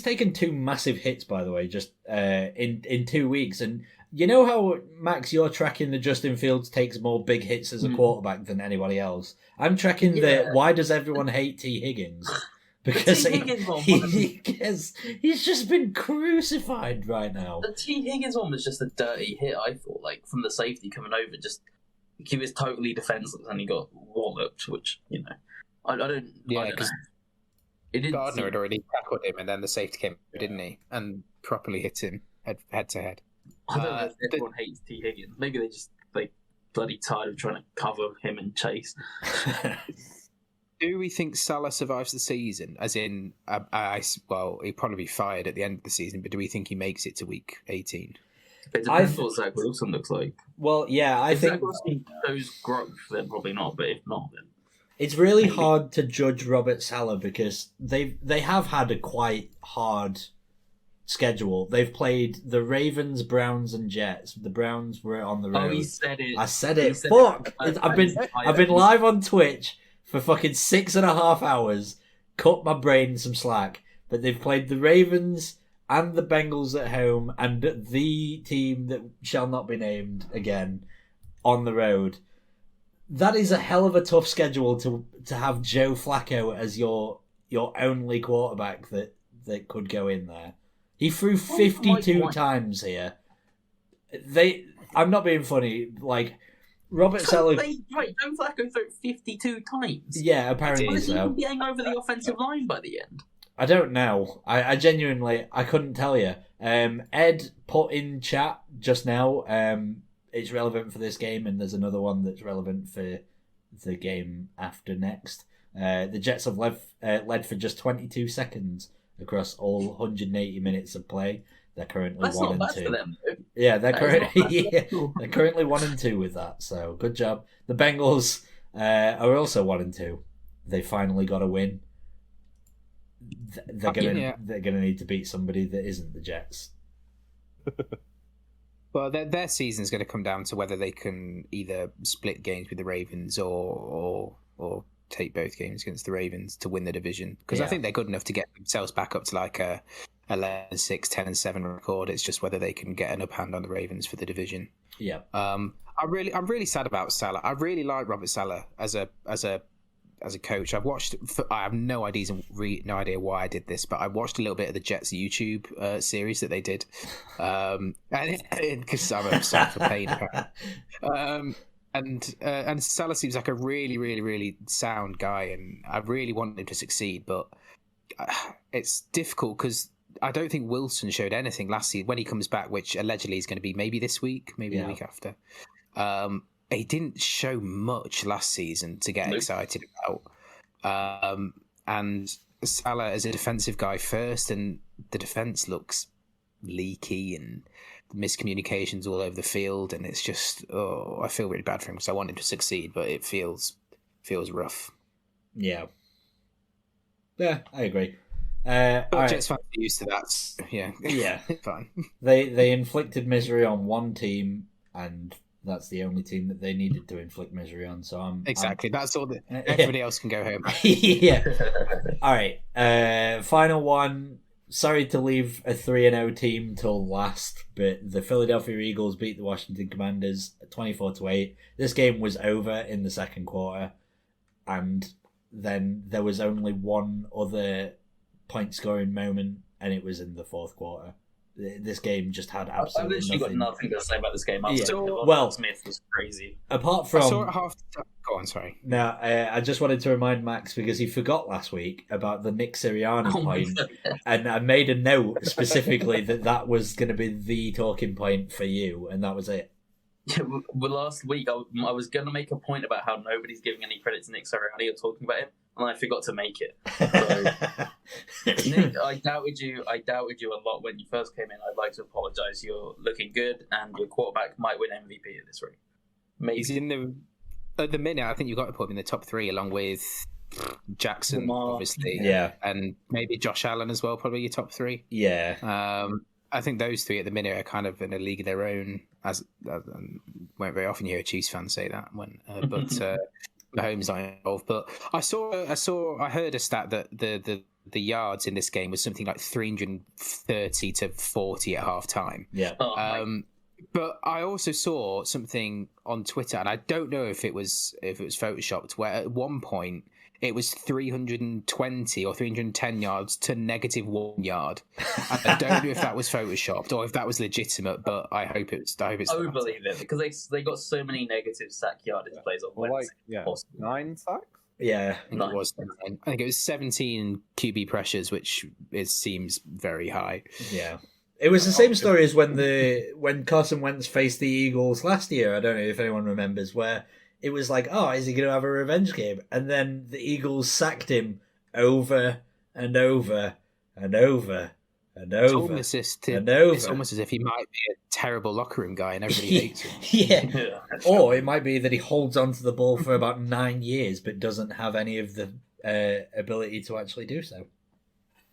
taken 2 massive hits, by the way, just in 2 weeks. And you know how, Max, you're tracking the Justin Fields takes more big hits as a quarterback than anybody else? I'm tracking the why does everyone hate T. Higgins? Because he's just been crucified right now.
The T. Higgins one was just a dirty hit, I thought, like, from the safety coming over. Just he was totally defenseless and he got walloped, which, I don't know.
Gardner had already tackled him, and then the safety came, didn't he? And properly hit him head to head.
I don't know if everyone hates T. Higgins. Maybe they just bloody tired of trying to cover him and Chase.
Do we think Salah survives the season? As in, he'll probably be fired at the end of the season, but do we think he makes it to week 18?
It depends what Zach Wilson looks like.
Well, yeah, I think...
If Zach Wilson shows growth, then probably not, but if not, then...
It's really hard to judge Robert Saleh because they have had a quite hard schedule. They've played the Ravens, Browns, and Jets. The Browns were on the road.
Oh, he said it.
I said it. Fuck! I've been live on Twitch for fucking 6.5 hours. Cut my brain some slack. But they've played the Ravens and the Bengals at home and the team that shall not be named again on the road. That is a hell of a tough schedule to have Joe Flacco as your only quarterback that could go in there. He threw 52 times here. I'm not being funny. Like Robert Saleh.
Right, Joe Flacco threw 52 times.
Yeah, apparently so.
Was he getting over the offensive line by the end?
I don't know. I genuinely couldn't tell you. Ed put in chat just now. It's relevant for this game, and there's another one that's relevant for the game after next. The Jets have led for just 22 seconds across all 180 minutes of play. They're currently 1-2. For them, yeah, they're currently 1-2 with that. So good job. The Bengals are also 1-2. They finally got a win. They're gonna need to beat somebody that isn't the Jets.
Well, their season's going to come down to whether they can either split games with the Ravens or take both games against the Ravens to win the division. Because I think they're good enough to get themselves back up to like a 11-6, 10-7 record. It's just whether they can get an upper hand on the Ravens for the division.
Yeah.
I'm really sad about Salah. I really like Robert Saleh as a coach. I have no idea why I did this, but I watched a little bit of the Jets YouTube series that they did, because I'm obsessed for pain. And Salah seems like a really, really, really sound guy, and I really want him to succeed. But it's difficult because I don't think Wilson showed anything last season when he comes back, which allegedly is going to be maybe this week, maybe the week after. He didn't show much last season to get excited about. And Salah as a defensive guy first, and the defense looks leaky and miscommunications all over the field, and it's just, I feel really bad for him because I want him to succeed, but it feels rough.
Yeah, I agree.
Jets fans are used to that. So yeah, fine.
They inflicted misery on one team, and that's the only team that they needed to inflict misery on. So
that's all. Everybody else can go home.
Yeah. All right. Final one. Sorry to leave a 3-0 team till last, but the Philadelphia Eagles beat the Washington Commanders 24-8. This game was over in the second quarter, and then there was only one other point scoring moment, and it was in the fourth quarter. this game just had
I've
absolutely
literally got
nothing.
nothing to say about this game.
Yeah.
Well, Smith was crazy.
Apart
I saw
from
it half. Go on, sorry.
now, I just wanted to remind Max because he forgot last week about the Nick Sirianni
Oh my
point,
God.
and I made a note specifically that was going to be the talking point for you, and that was it.
Yeah, well, last week I was going to make a point about how nobody's giving any credit to Nick Sirianni or talking about him, and I forgot to make it. So, Nick, I doubted you a lot when you first came in. I'd like to apologise. You're looking good, and your quarterback might win MVP at this rate.
He's
Maybe.
in the at the minute. I think you've got to put him in the top 3 along with Jackson,
Lamar.
obviously,
Yeah.
and maybe Josh Allen as well. Probably your top 3.
Yeah.
I think those 3 at the minute are kind of in a league of their own. As won't very often hear a Chiefs fan say that but Mahomes not involved. But I heard a stat that the yards in this game was something like 330 to 40 at half time.
Yeah.
But I also saw something on Twitter, and I don't know if it was photoshopped, where at one point it was 320 or 310 yards to -1 yard. I don't know if that was photoshopped or if that was legitimate, but I hope it's.
I would believe it because they got so many negative sack yardage plays on
Well,
Wednesday.
like, yeah,
Possible.
9 sacks?
Yeah.
I think it was 17 QB pressures, which seems very high.
Yeah. It was the same story as when Carson Wentz faced the Eagles last year. I don't know if anyone remembers, where it was like, oh, is he going to have a revenge game? And then the Eagles sacked him over and over and over and over and over.
It's almost as if he might be a terrible locker room guy and everybody hates him.
Yeah. Or it might be that he holds onto the ball for about 9 years but doesn't have any of the ability to actually do so.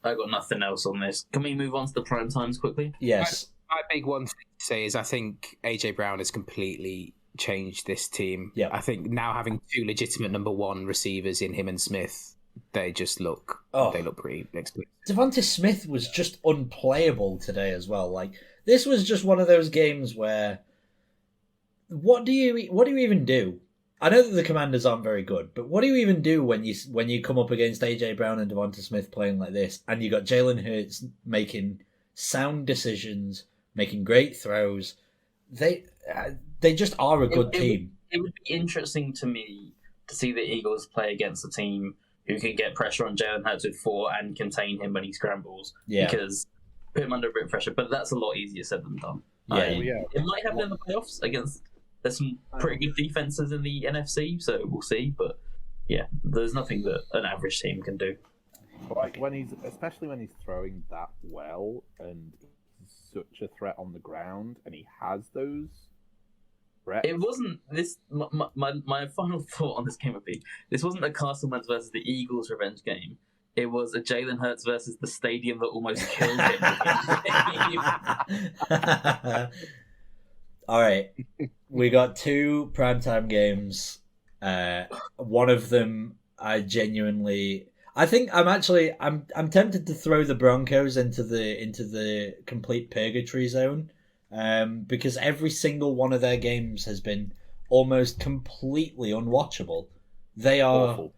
I got nothing else on this. Can we move on to the prime times quickly?
Yes.
My big one thing to say is I think AJ Brown has completely changed this team.
Yeah.
I think now having 2 legitimate number 1 receivers in him and Smith, they just look pretty explosive.
Devonta Smith was just unplayable today as well. Like, this was just one of those games where what do you even do? I know that the Commanders aren't very good, but what do you even do when you come up against AJ Brown and Devonta Smith playing like this, and you got Jalen Hurts making sound decisions, making great throws? They just are a good team.
It would be interesting to me to see the Eagles play against a team who can get pressure on Jalen Hurts with 4 and contain him when he scrambles.
Yeah.
Because put him under a bit of pressure, but that's a lot easier said than done.
Yeah.
It might happen in the playoffs against. There's some pretty good defenses in the NFC, so we'll see. But yeah, there's nothing that an average team can do.
Like especially when he's throwing that well and he's such a threat on the ground, and he has those threats.
It wasn't this. My final thought on this game would be: this wasn't a Carson Wentz versus the Eagles revenge game. It was a Jalen Hurts versus the stadium that almost killed him.
All right, we got 2 primetime games. One of them, I think I'm tempted to throw the Broncos into the complete purgatory zone, because every single one of their games has been almost completely unwatchable. They are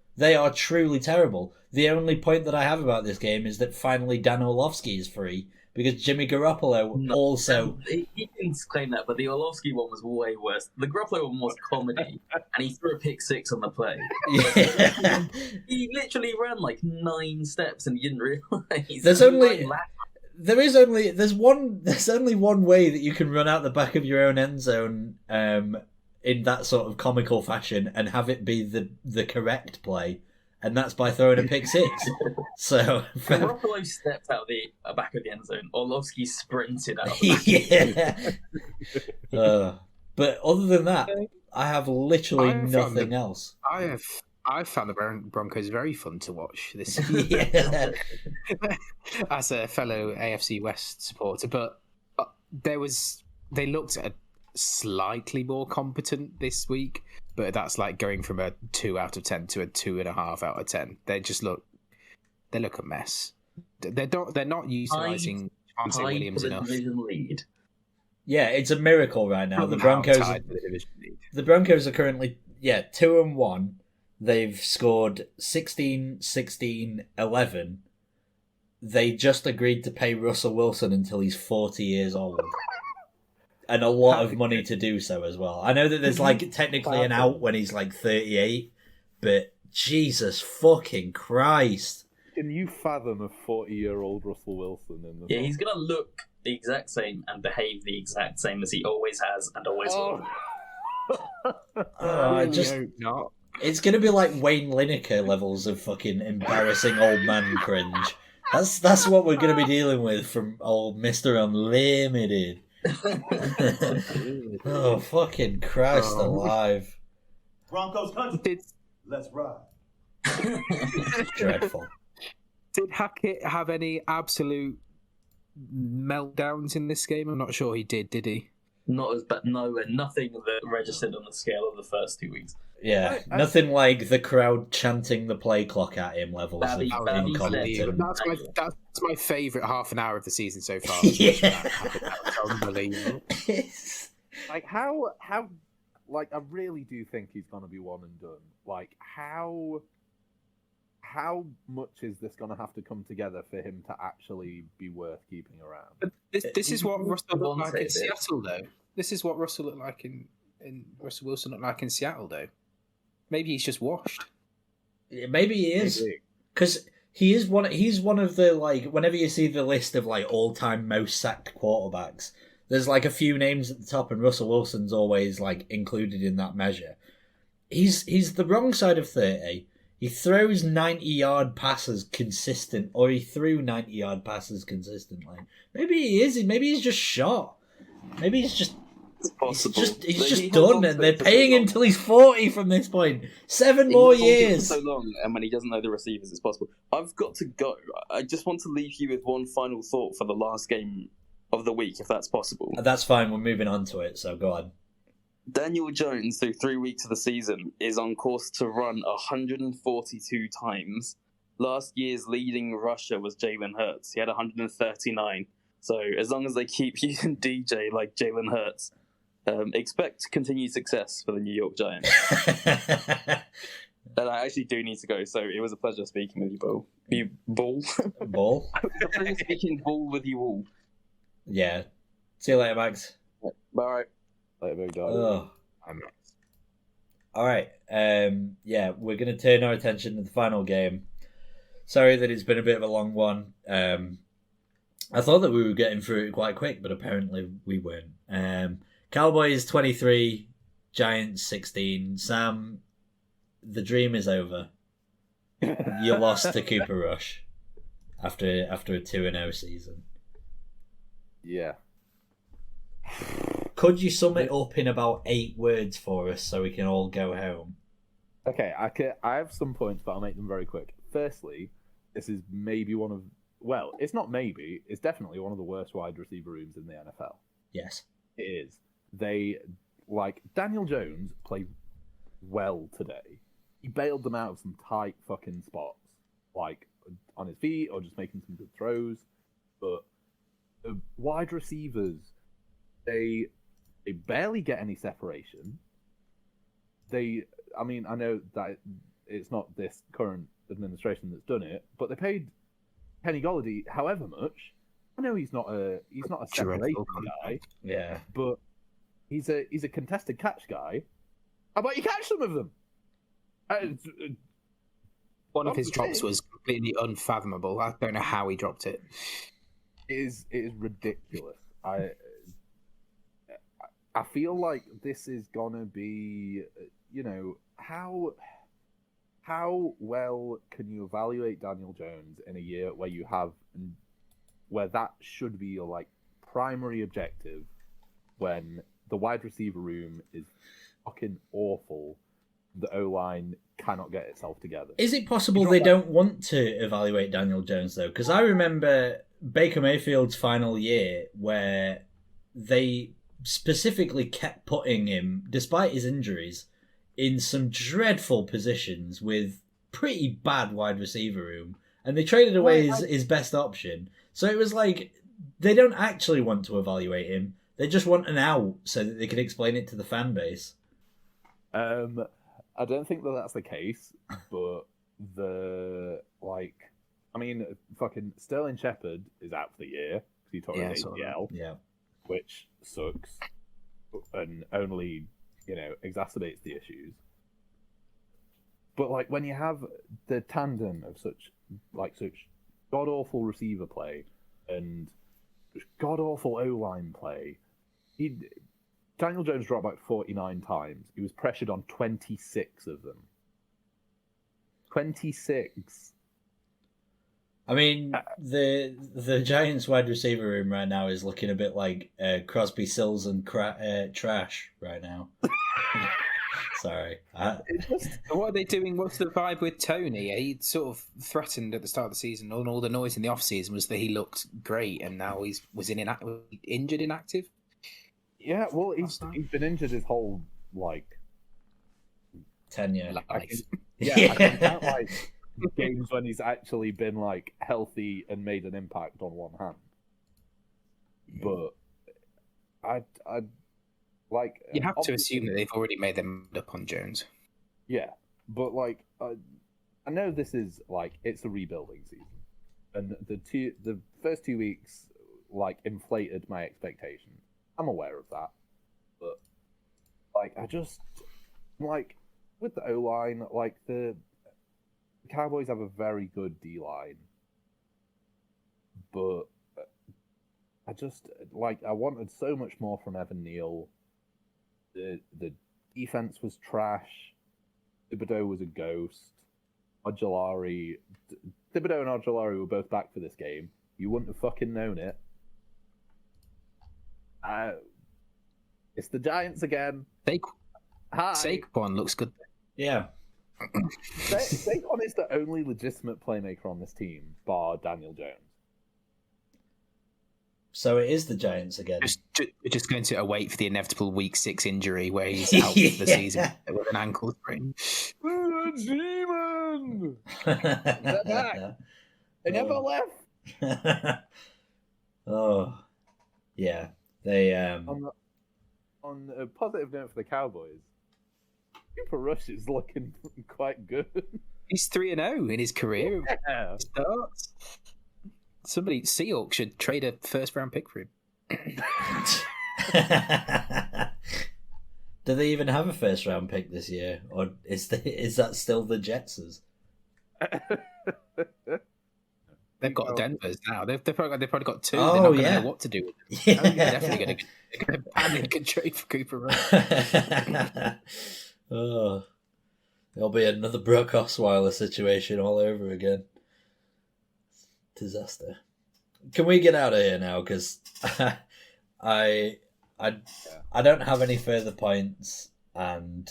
truly terrible. The only point that I have about this game is that finally Dan Orlovsky is free. Because Jimmy Garoppolo also...
He can claim that, but the Orlovsky one was way worse. The Garoppolo one was comedy, and he threw a pick 6 on the play.
Yeah.
He literally ran like 9 steps and he didn't realise.
There's only one way that you can run out the back of your own end zone in that sort of comical fashion and have it be the correct play. And that's by throwing a pick 6. So
Garoppolo stepped out the back of the end zone. Orlovsky sprinted out.
Yeah. But other than that, I have literally nothing else.
I found the Broncos very fun to watch this
Yeah.
as a fellow AFC West supporter, but they looked at slightly more competent this week, but that's like going from a 2 out of 10 to a 2.5 out of 10. They look a mess. They're not utilising Javonte Williams enough.
Lead.
Yeah, it's a miracle right now. The Broncos are currently 2-1. They've scored 16, 16, 11. they just agreed to pay Russell Wilson until he's 40 years old. And a lot of money to do so as well. I know that there's like technically an out when he's like 38, but Jesus fucking Christ.
Can you fathom a 40-year-old Russell Wilson in the
he's gonna look the exact same and behave the exact same as he always has and always will.
Not.
It's gonna be like Wayne Lineker levels of fucking embarrassing old man cringe. That's what we're gonna be dealing with from old Mr. Unlimited. Oh, fucking Christ alive.
Broncos country. Let's ride.
Dreadful.
Did Hackett have any absolute meltdowns in this game? I'm not sure he did he?
Not as bad, nowhere, nothing that registered on the scale of the first 2 weeks.
Yeah, nothing like the crowd chanting the play clock at him levels of incompetence.
That's my favourite half an hour of the season so far.
Yeah.
That's unbelievable.
like how like I really do think he's gonna be one and done. Like how much is this gonna have to come together for him to actually be worth keeping around?
But this is what Russell looked like in Seattle, though. This is what Russell looked like in Russell Wilson looked like in Seattle, though. Maybe he's just washed.
Maybe he is, because he's one of the, like, whenever you see the list of like all-time most sacked quarterbacks, there's like a few names at the top, and Russell Wilson's always like included in that measure. He's the wrong side of 30. He throws 90-yard passes consistent, or he threw 90-yard passes consistently. Maybe he is. Maybe he's just shot. Maybe he's just.
It's possible.
He's just done, and they're paying him till he's 40 from this point. 7 more years.
So long, and when he doesn't know the receivers, it's possible. I've got to go. I just want to leave you with one final thought for the last game of the week, if that's possible.
That's fine. We're moving on to it, so go on.
Daniel Jones, through 3 weeks of the season, is on course to run 142 times. Last year's leading rusher was Jalen Hurts. He had 139. So as long as they keep using DJ like Jalen Hurts, expect continued success for the New York Giants. And I actually do need to go, so it was a pleasure speaking with you, Bull. Bull?
Bull?
It was a pleasure speaking Bull with you all.
Yeah. See you later, Max.
Bye.
Oh. All right. Yeah, we're going to turn our attention to the final game. Sorry that it's been a bit of a long one. I thought that we were getting through it quite quick, but apparently we weren't. Cowboys 23, Giants 16. Sam, the dream is over. You lost to Cooper Rush after a 2-0 season.
Yeah.
Could you sum it up in about 8 words for us so we can all go home?
Okay, I have some points, but I'll make them very quick. Firstly, this is maybe it's not maybe, it's definitely one of the worst wide receiver rooms in the NFL.
Yes.
It is. Daniel Jones played well today. He bailed them out of some tight fucking spots, like on his feet or just making some good throws. But the wide receivers, they barely get any separation. I know that it's not this current administration that's done it, but they paid Kenny Golladay however much. I know he's not a separation guy.
Yeah.
But he's a contested catch guy. How about you catch some of them?
One of his drops was completely unfathomable. I don't know how he dropped it.
It is ridiculous. I feel like this is gonna be, how well can you evaluate Daniel Jones in a year where that should be your primary objective, when the wide receiver room is fucking awful, the O-line cannot get itself together.
Is it possible they don't want to evaluate Daniel Jones though? Because I remember Baker Mayfield's final year where they specifically kept putting him, despite his injuries, in some dreadful positions with pretty bad wide receiver room, and they traded away his best option. So it was like they don't actually want to evaluate him; they just want an out so that they can explain it to the fan base.
I don't think that's the case, but I mean, fucking Sterling Shepard is out for the year because he tore his ACL, which sucks and only, exacerbates the issues. But like when you have the tandem of such god awful receiver play and god awful O-line play, Daniel Jones dropped back 49 times. He was pressured on 26 of them. 26.
I mean, the Giants wide receiver room right now is looking a bit like Crosby, Sills, and Trash right now. Sorry.
What are they doing? What's the vibe with Tony? He sort of threatened at the start of the season, and all the noise in the off-season was that he looked great, and now was injured, inactive?
Yeah, well, he's been injured his whole,
tenure.
Life.
I can count, games when he's actually been, healthy and made an impact on one hand. But
you have to assume that they've already made them up on Jones.
Yeah, but I know this is it's a rebuilding season, and the first 2 weeks inflated my expectations. I'm aware of that, but I just with the O-line, the Cowboys have a very good D-line, but I just I wanted so much more from Evan Neal. The defense was trash. Thibodeau was a ghost. Thibodeau and Ojolari were both back for this game. You wouldn't have fucking known it. It's the Giants again.
Saquon looks good.
Yeah.
Saquon is the only legitimate playmaker on this team, bar Daniel Jones.
So it is the Giants again.
We're just going to await for the inevitable Week 6 injury where he's out for the season with an ankle sprain.
Demon! They're back. They never left.
Oh, yeah. They
On a positive note for the Cowboys, Cooper Rush is looking quite good.
He's 3-0 in his career.
Yeah.
Starts. Somebody, Seahawks should trade a first-round pick for him.
Do they even have a first-round pick this year, or is that still the Jets's?
They've got Denver's now. They've probably got two.
Oh,
they're not going to
yeah.
know what to do with them. They're definitely going to panic and trade for Cooper Rush.
Oh, there'll be another Brock Osweiler situation all over again. Disaster. Can we get out of here now? Because I don't have any further points, and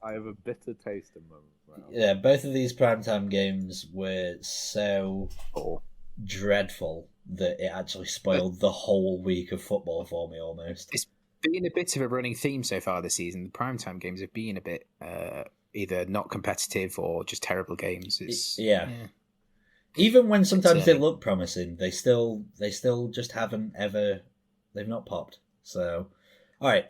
I have a bitter taste in my mouth.
Yeah, both of these primetime games were so dreadful that it actually spoiled the whole week of football for me almost.
It's been a bit of a running theme so far this season. The primetime games have been a bit either not competitive or just terrible games.
Yeah. Even when sometimes they look promising, they still just haven't ever. They've not popped. So, all right,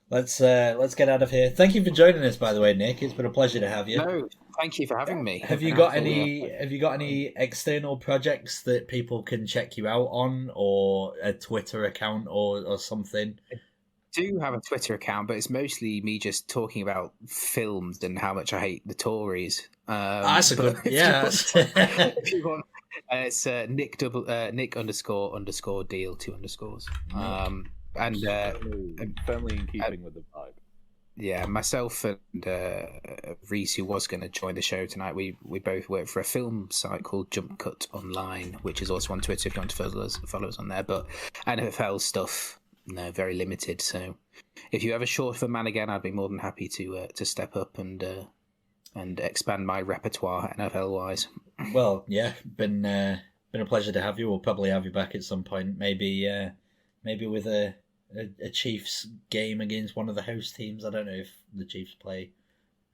let's get out of here. Thank you for joining us, by the way, Nick. It's been a pleasure to have you.
No, thank you for having me.
Have you got any external projects that people can check you out on, or a Twitter account or something?
I do have a Twitter account, but it's mostly me just talking about films and how much I hate the Tories.
That's a good, yeah.
If you want, it's Nick __ deal 2 underscores.
Firmly in keeping with the vibe.
Yeah, myself and Reese, who was going to join the show tonight, we both work for a film site called Jump Cut Online, which is also on Twitter if you want to follow us on there. But NFL stuff, no, very limited. So if you ever short of a man again, I'd be more than happy to step up and expand my repertoire NFL wise.
Well, yeah, been a pleasure to have you. We'll probably have you back at some point. Maybe with a Chiefs game against one of the host teams. I don't know if the Chiefs play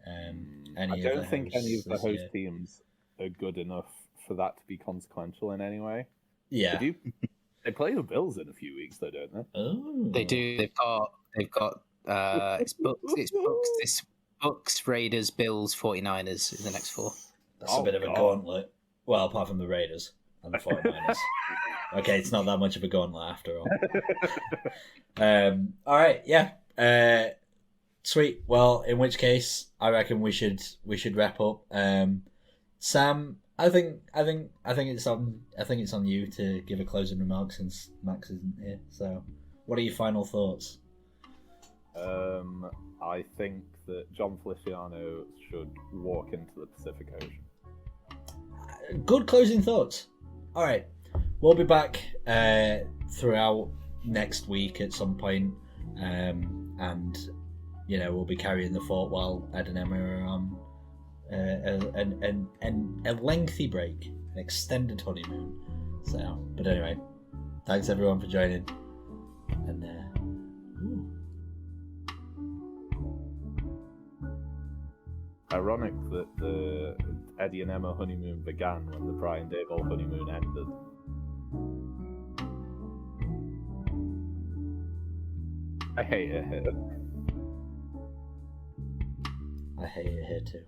any.
I don't think any of the host
year.
teams are good enough for that to be consequential in any way.
Yeah.
They play the Bills in a few weeks, though, don't they?
Oh.
They do. They've got. It's Bucks, Raiders, Bills, 49ers in the next 4.
That's a bit of a gauntlet. Well, apart from the Raiders and the 49ers. Okay, it's not that much of a gauntlet after all. All right, yeah. Sweet. Well, in which case, I reckon we should wrap up. Sam, I think it's on you to give a closing remark since Max isn't here. So, what are your final thoughts?
I think that John Feliciano should walk into the Pacific Ocean.
Good closing thoughts. All right, we'll be back throughout next week at some point, and we'll be carrying the fort while Ed and Emma are on a lengthy break, an extended honeymoon. So, but anyway, thanks everyone for joining, and
Ironic that the Eddie and Emma honeymoon began when the Brian Daboll honeymoon ended. I hate it here.
I hate it here too.